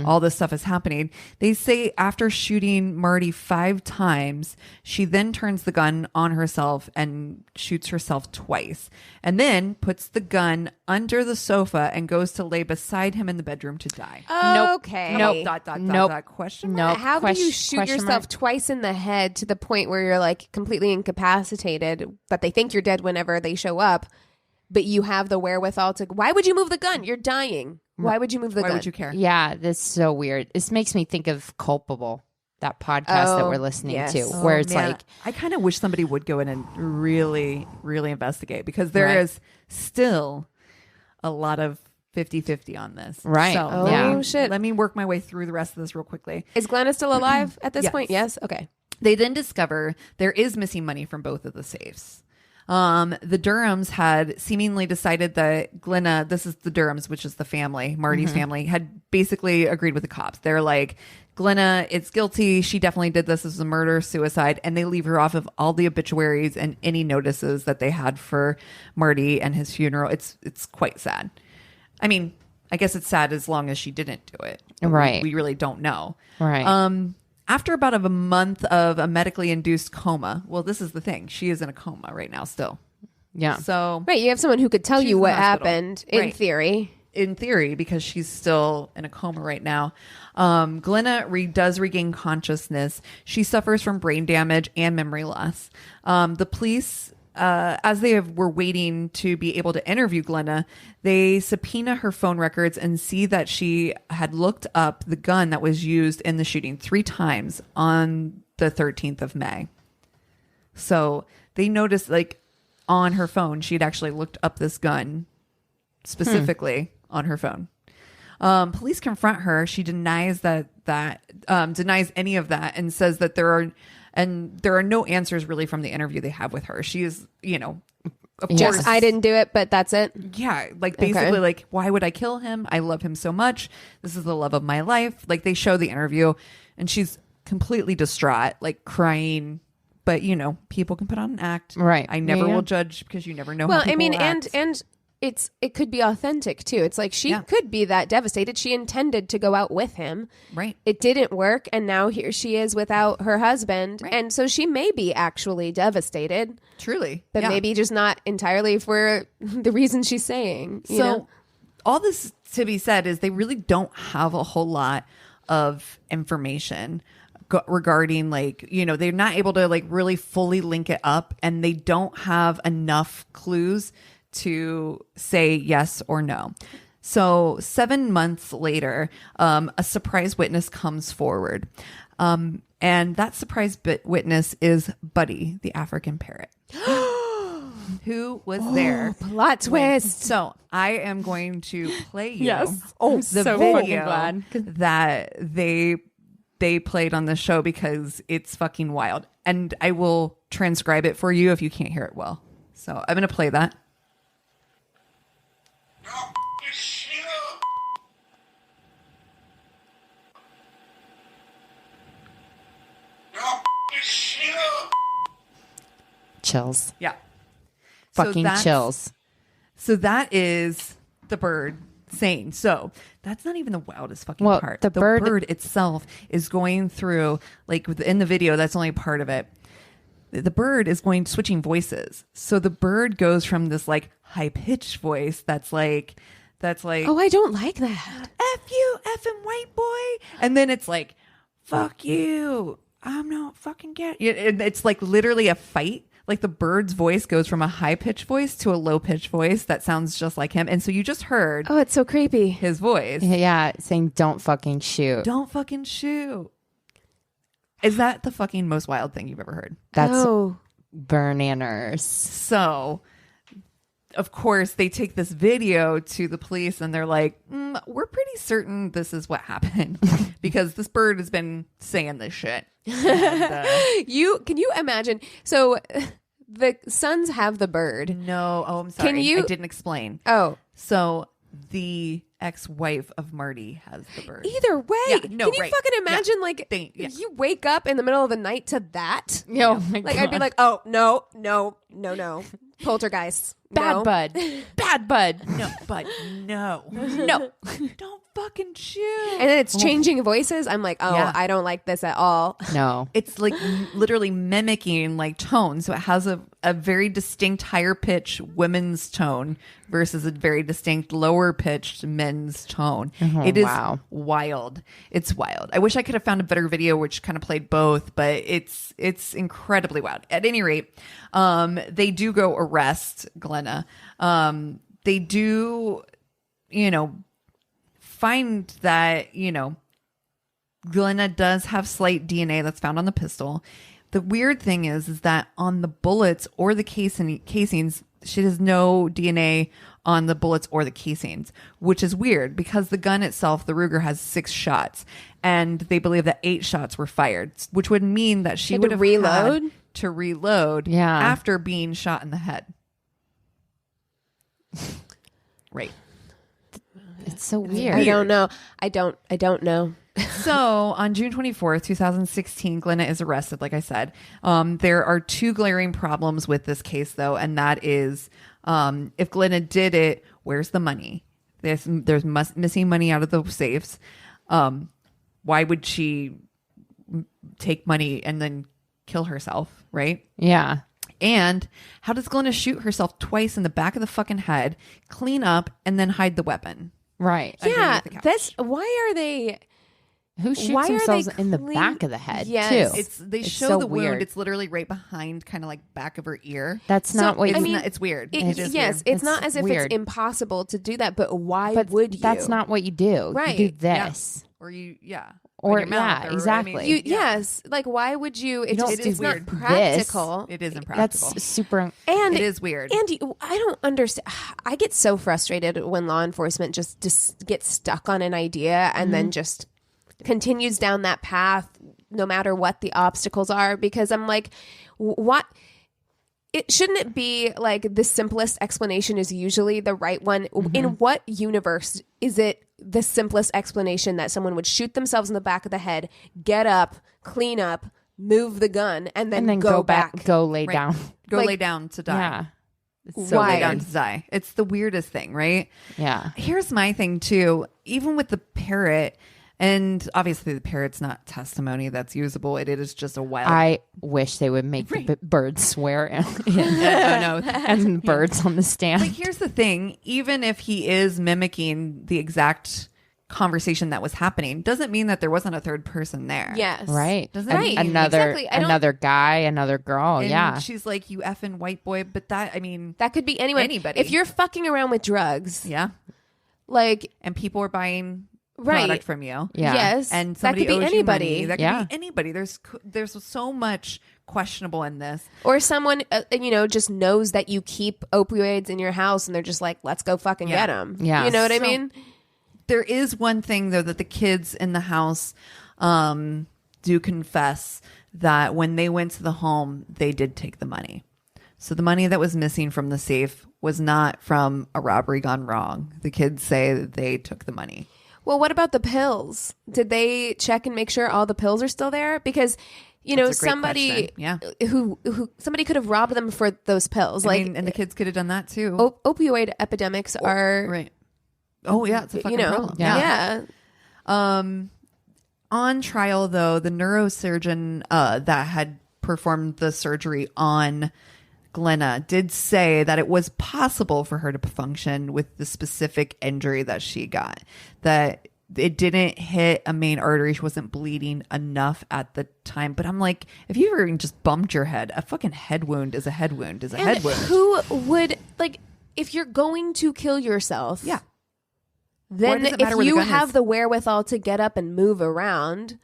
all this stuff is happening. They say after shooting Marty 5 times, she then turns the gun on herself and shoots herself twice, and then puts the gun under the sofa and goes to lay beside him in the bedroom to die. Okay. Nope. Question mark? How do you shoot yourself twice in the head to the point where you're like completely incapacitated, that they think you're dead whenever they show up, but you have the wherewithal to... Why would you move the gun? You're dying. Why would you move the gun? Why would you care? Yeah, that's so weird. This makes me think of Culpable, that podcast that we're listening to, where it's like... I kind of wish somebody would go in and really, really investigate, because there is still a lot of 50-50 on this. Right. So shit. Let me work my way through the rest of this real quickly. Is Glenna still alive at this point? Yes. Okay. They then discover there is missing money from both of the safes. The Durhams had seemingly decided that Glenna, this is the Durhams, which is the family, Marty's family, had basically agreed with the cops. They're like, Glenna, it's guilty. She definitely did this. This is a murder, suicide. And they leave her off of all the obituaries and any notices that they had for Marty and his funeral. It's quite sad. I mean, I guess it's sad as long as she didn't do it. Right. We really don't know. Right. After about a month of a medically induced coma, well, this is the thing. She is in a coma right now still. Yeah. So right, you have someone who could tell you what happened in theory. In theory, because she's still in a coma right now. Glenna does regain consciousness. She suffers from brain damage and memory loss. The police, as they were waiting to be able to interview Glenna, they subpoena her phone records and see that she had looked up the gun that was used in the shooting 3 times on the 13th of May. So they noticed, like, on her phone, she'd actually looked up this gun specifically on her phone. Police confront her. She denies denies any of that, and says that there are no answers really from the interview they have with her. She is, of course, I didn't do it, but that's it. Yeah, like basically, like, why would I kill him? I love him so much. This is the love of my life. Like, they show the interview, and she's completely distraught, like crying. But people can put on an act, right? I never will judge, because you never know. Well, how people will act. and it could be authentic too. It's like she could be that devastated. She intended to go out with him. Right. It didn't work, and now here she is without her husband. Right. And so she may be actually devastated. Truly. But maybe just not entirely for the reasons she's saying. You know? All this to be said is they really don't have a whole lot of information regarding, like, they're not able to, like, really fully link it up, and they don't have enough clues to say yes or no. So 7 months later, a surprise witness comes forward. And that surprise witness is Buddy, the African parrot. Who was there? Plot twist. So I am going to play you the so video that they played on the show, because it's fucking wild. And I will transcribe it for you if you can't hear it well. So I'm going to play that. Chills. Yeah. Fucking chills. So that is the bird saying. So that's not even the wildest fucking part. The bird itself is going through, like, in the video, that's only part of it. The bird is switching voices. So the bird goes from this, like, high pitched voice that's like, oh, I don't like that. F you, effing white boy. And then it's like, fuck you. I'm not fucking getting it. It's like literally a fight. Like, the bird's voice goes from a high-pitched voice to a low-pitched voice that sounds just like him. And so you just heard... Oh, it's so creepy. ...his voice. Yeah, saying, don't fucking shoot. Don't fucking shoot. Is that the fucking most wild thing you've ever heard? That's bananas. So, of course, they take this video to the police, and they're like, we're pretty certain this is what happened. Because this bird has been saying this shit. And, can you imagine? So the sons have the bird. No. Oh, I'm sorry. I didn't explain. Oh. So the ex-wife of Marty has the bird. Either way, Yeah, can you fucking imagine you wake up in the middle of the night to that? Oh my Like God. I'd be like, oh no, poltergeist, Bad bud. Bad bud. No, but no. Don't fucking shoot. And then it's changing voices. I'm like, oh, Yeah. I don't like this at all. No. It's like literally mimicking like tone. So it has a very distinct higher pitched women's tone versus a very distinct lower pitched men's tone. It is wild. It's wild. I wish I could have found a better video which kind of played both, but it's incredibly wild. At any rate, they do go arrest Glenna. They do, find that, Glenna does have slight DNA that's found on the pistol. The weird thing is that on the bullets or the casings, she has no DNA on the bullets or the casings, which is weird because the gun itself, the Ruger, has 6 shots, and they believe that 8 shots were fired, which would mean that she would have had to reload after being shot in the head. Right. It's so weird. I don't know. I don't know. So on June 24th, 2016, Glenna is arrested, like I said. There are 2 glaring problems with this case, though, and that is if Glenna did it, where's the money? There's missing money out of the safes. Why would she take money and then kill herself, right? Yeah. And how does Glenna shoot herself twice in the back of the fucking head, clean up, and then hide the weapon? Right. Yeah. Why are they... Who shoots themselves in the back of the head, too? They show so the wound. weird. It's literally right behind, kind of like back of her ear. That's not what it's weird. It is weird. It's not as if it's impossible to do that, but why would you? That's not what you do. Right. You do this. Yeah. Or you, Or your mouth, exactly. Yes. Like, why would you? It's not weird. practical. It is impractical. That's super. And it is weird. And I don't understand. I get so frustrated when law enforcement just gets stuck on an idea and then just continues down that path no matter what the obstacles are, because I'm like, what? Shouldn't it be like the simplest explanation is usually the right one? In what universe is it the simplest explanation that someone would shoot themselves in the back of the head, get up, clean up, move the gun, and then go back, go lay down, lay down to die? Yeah. So lay down to die. It's the weirdest thing, right? Yeah. Here's my thing too. Even with the parrot, and obviously the parrot's not testimony that's usable. It is just a wild. I wish they would make the birds swear no. and birds on the stand. But here's the thing. Even if he is mimicking the exact conversation that was happening, doesn't mean that there wasn't a third person there. Yes. Right. Doesn't mean another guy, another girl. And yeah. she's like, you effing white boy. But that could be anyone. Anybody. If you're fucking around with drugs. Yeah. Like. And people are buying product from you. Yeah. Yes. And somebody that could be owes anybody. You money. That could be anybody. There's so much questionable in this. Or someone, just knows that you keep opioids in your house and they're just like, let's go fucking get them. Yeah. You know what I mean? There is one thing, though, that the kids in the house do confess that when they went to the home, they did take the money. So the money that was missing from the safe was not from a robbery gone wrong. The kids say that they took the money. Well, what about the pills? Did they check and make sure all the pills are still there? Because, somebody who somebody could have robbed them for those pills. And the kids could have done that too. Opioid epidemics are right. Oh yeah, it's a fucking problem. Yeah. On trial, though, the neurosurgeon that had performed the surgery on Glenna did say that it was possible for her to function with the specific injury that she got. That it didn't hit a main artery. She wasn't bleeding enough at the time. But I'm like, if you ever just bumped your head, a fucking head wound is a head wound is a head wound. Who would, if you're going to kill yourself... Yeah. Then if you have the wherewithal to get up and move around,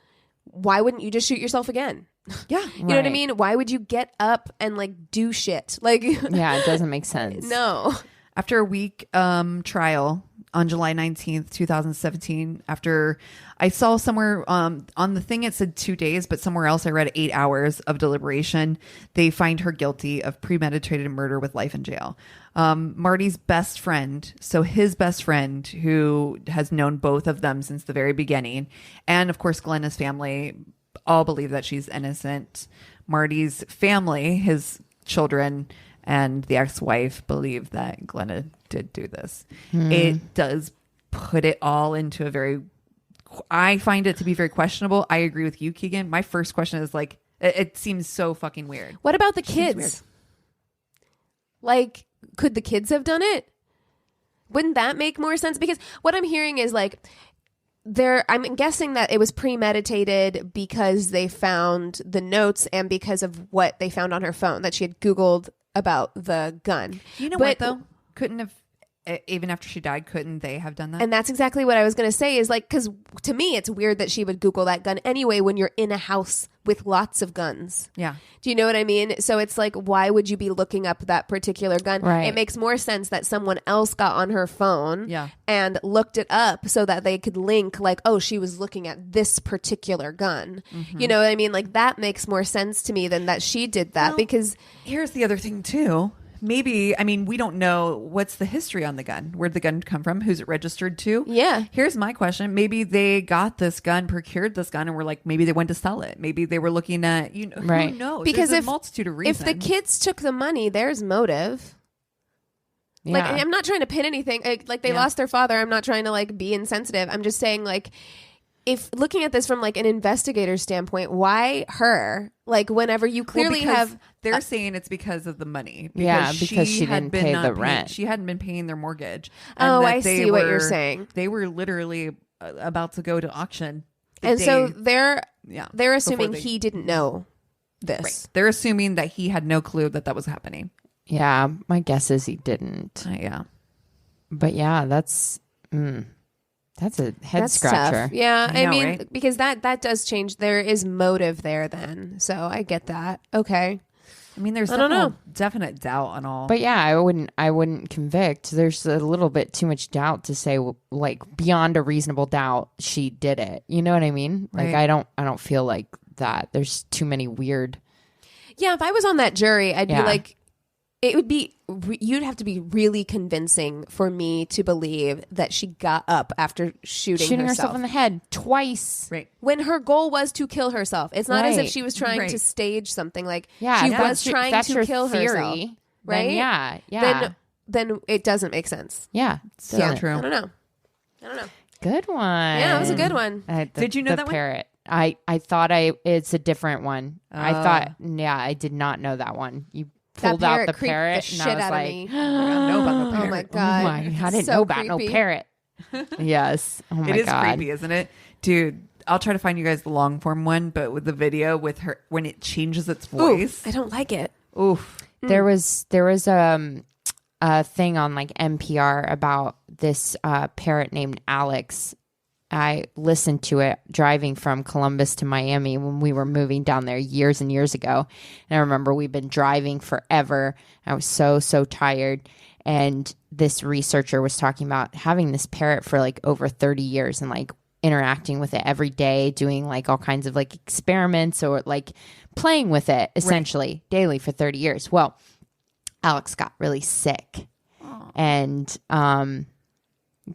why wouldn't you just shoot yourself again? Yeah. You know what I mean? Why would you get up and do shit? Yeah, it doesn't make sense. No. After a week trial, on July 19th, 2017, after I saw somewhere on the thing, it said 2 days, but somewhere else I read 8 hours of deliberation. They find her guilty of premeditated murder with life in jail. Marty's best friend, so his best friend, who has known both of them since the very beginning, and of course Glenna's family, all believe that she's innocent. Marty's family, his children and the ex-wife, believe that Glenna did do this. It does put it all into a very, I find it to be very questionable. I agree with you, Keegan. My first question is like, it seems so fucking weird. What about the kids? Like, could the kids have done it? Wouldn't that make more sense? Because what I'm hearing is like, I'm guessing that it was premeditated because they found the notes and because of what they found on her phone, that she had Googled about the gun. You know what, though? Couldn't have, even after she died, couldn't they have done that? And that's exactly what I was going to say is like, because to me, it's weird that she would Google that gun anyway when you're in a house with lots of guns. Yeah. Do you know what I mean? So it's like, why would you be looking up that particular gun? Right. It makes more sense that someone else got on her phone and looked it up so that they could link like, oh, she was looking at this particular gun. Mm-hmm. You know what I mean? Like that makes more sense to me than that she did that, because here's the other thing too. Maybe, I mean, we don't know what's the history on the gun. Where'd the gun come from? Who's it registered to? Yeah. Here's my question. Maybe they got this gun, procured this gun, and were like, maybe they went to sell it. Maybe they were looking at, you know, right. Who knows? Because there's a multitude of reasons. If the kids took the money, there's motive. Yeah. Like, I'm not trying to pin anything. Like they lost their father. I'm not trying to like be insensitive. I'm just saying like, if looking at this from like an investigator standpoint, why her? Like whenever you clearly have, they're saying it's because of the money. Because she didn't pay the rent. She hadn't been paying their mortgage. Oh, I see what you're saying. They were literally about to go to auction. And so they're assuming he didn't know this. Right. They're assuming that he had no clue that was happening. Yeah, my guess is he didn't. Yeah. But yeah, that's a head scratcher. Tough. Yeah, I mean, right? because that does change. There is motive there then. So I get that. Okay. I mean, there's definite doubt on all. But yeah, I wouldn't convict. There's a little bit too much doubt to say like beyond a reasonable doubt she did it. You know what I mean? Right. Like I don't feel like that. There's too many weird. Yeah, if I was on that jury, I'd be like, it would be, you'd have to be really convincing for me to believe that she got up after shooting herself in the head twice. Right. When her goal was to kill herself. It's not as if she was trying to stage something. Like she was trying to kill herself. Right? Then yeah. Then it doesn't make sense. Yeah. So true. I don't know. Good one. Yeah, it was a good one. Did you know that parrot? I thought it's a different one. I thought, I did not know that one. You pulled out the parrot the and I was like, me. I don't know about no parrot. Oh my God. I didn't know about no parrot. Yes. Oh my God. It is creepy, isn't it? Dude, I'll try to find you guys the long form one, but with the video with her, when it changes its voice. Ooh, I don't like it. Oof. There was a thing on like NPR about this parrot named Alex. I listened to it driving from Columbus to Miami when we were moving down there years and years ago. And I remember we've been driving forever. I was so tired. And this researcher was talking about having this parrot for like over 30 years and like interacting with it every day, doing like all kinds of like experiments or like playing with it essentially daily for 30 years. Well, Alex got really sick. Aww. And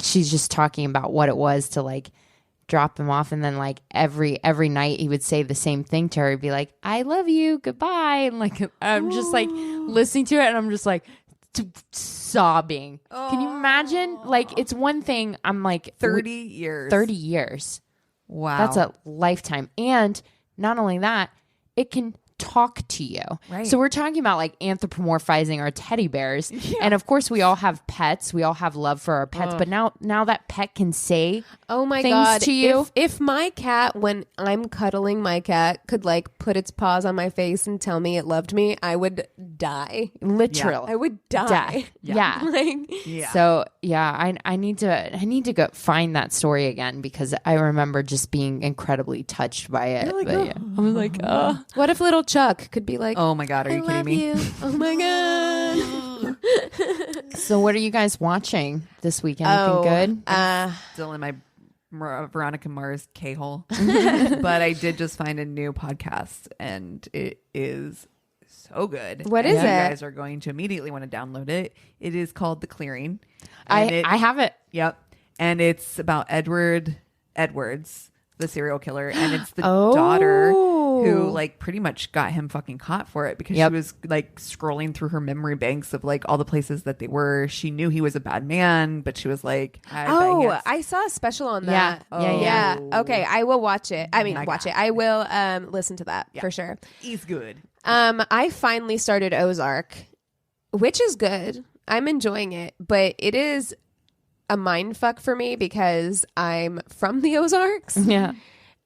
she's just talking about what it was to like drop him off, and then like every night he would say the same thing to her. He'd be like, "I love you, goodbye," and like I'm just like listening to it, and I'm just like sobbing. Can you imagine? Like it's one thing. I'm like 30 years. 30 years. Wow, that's a lifetime. And not only that, it can talk to you. Right. So we're talking about like anthropomorphizing our teddy bears. Yeah. And of course we all have pets. We all have love for our pets. But now that pet can say things to you. If my cat, when I'm cuddling my cat, could like put its paws on my face and tell me it loved me, I would die. Literally. Yeah. I would die. Yeah. So yeah, I need to go find that story again because I remember just being incredibly touched by it. Like, I was like, oh. What if little Chuck could be like, oh my God, are you kidding me? You. Oh my God. So what are you guys watching this weekend? Anything good? Still in my Veronica Mars K-hole. But I did just find a new podcast, and it is so good. What is it? You guys are going to immediately want to download it. It is called The Clearing. I have it. Yep. And it's about Edwards, the serial killer, and it's the daughter who like pretty much got him fucking caught for it because she was like scrolling through her memory banks of like all the places that they were. She knew he was a bad man, but she was like, I saw a special on that. Yeah. Okay, I will watch it. I mean, watch it. I will listen to that for sure. He's good. I finally started Ozark, which is good. I'm enjoying it, but it is a mind fuck for me because I'm from the Ozarks. Yeah.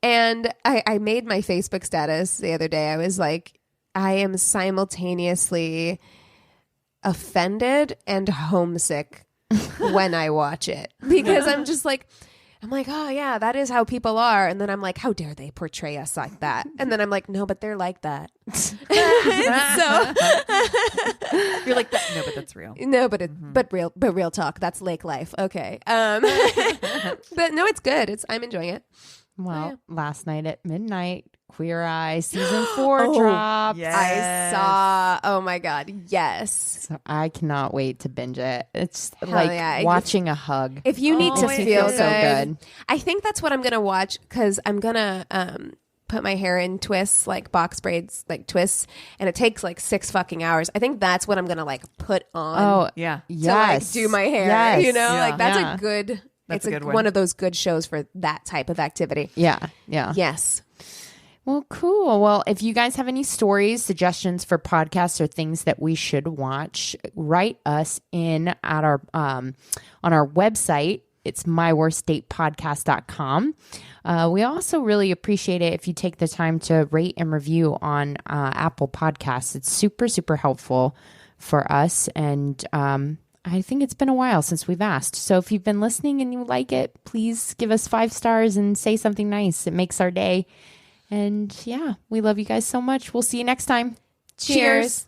And I made my Facebook status the other day. I was like, I am simultaneously offended and homesick when I watch it because I'm like, oh yeah, that is how people are. And then I'm like, how dare they portray us like that? And then I'm like, no, but they're like that. So you're like that. No, but that's real. No, but real talk. That's lake life. Okay. But no, it's good. I'm enjoying it. Well, last night at midnight, Queer Eye season 4 dropped. Yes. I saw. Oh my God. Yes. So I cannot wait to binge it. It's watching a hug. If you need to feel so good. I think that's what I'm going to watch because I'm going to put my hair in twists, like box braids, like twists. And it takes like 6 fucking hours. I think that's what I'm going to like put on. Oh, yeah. To like do my hair, you know, like that's a good... That's it's a good one of those good shows for that type of activity. Yeah. Yeah. Yes. Well, cool. Well, if you guys have any stories, suggestions for podcasts or things that we should watch, write us in at our on our website. It's myworstdatepodcast.com. We also really appreciate it if you take the time to rate and review on Apple Podcasts. It's super, super helpful for us. And I think it's been a while since we've asked. So if you've been listening and you like it, please give us 5 stars and say something nice. It makes our day. And yeah, we love you guys so much. We'll see you next time. Cheers.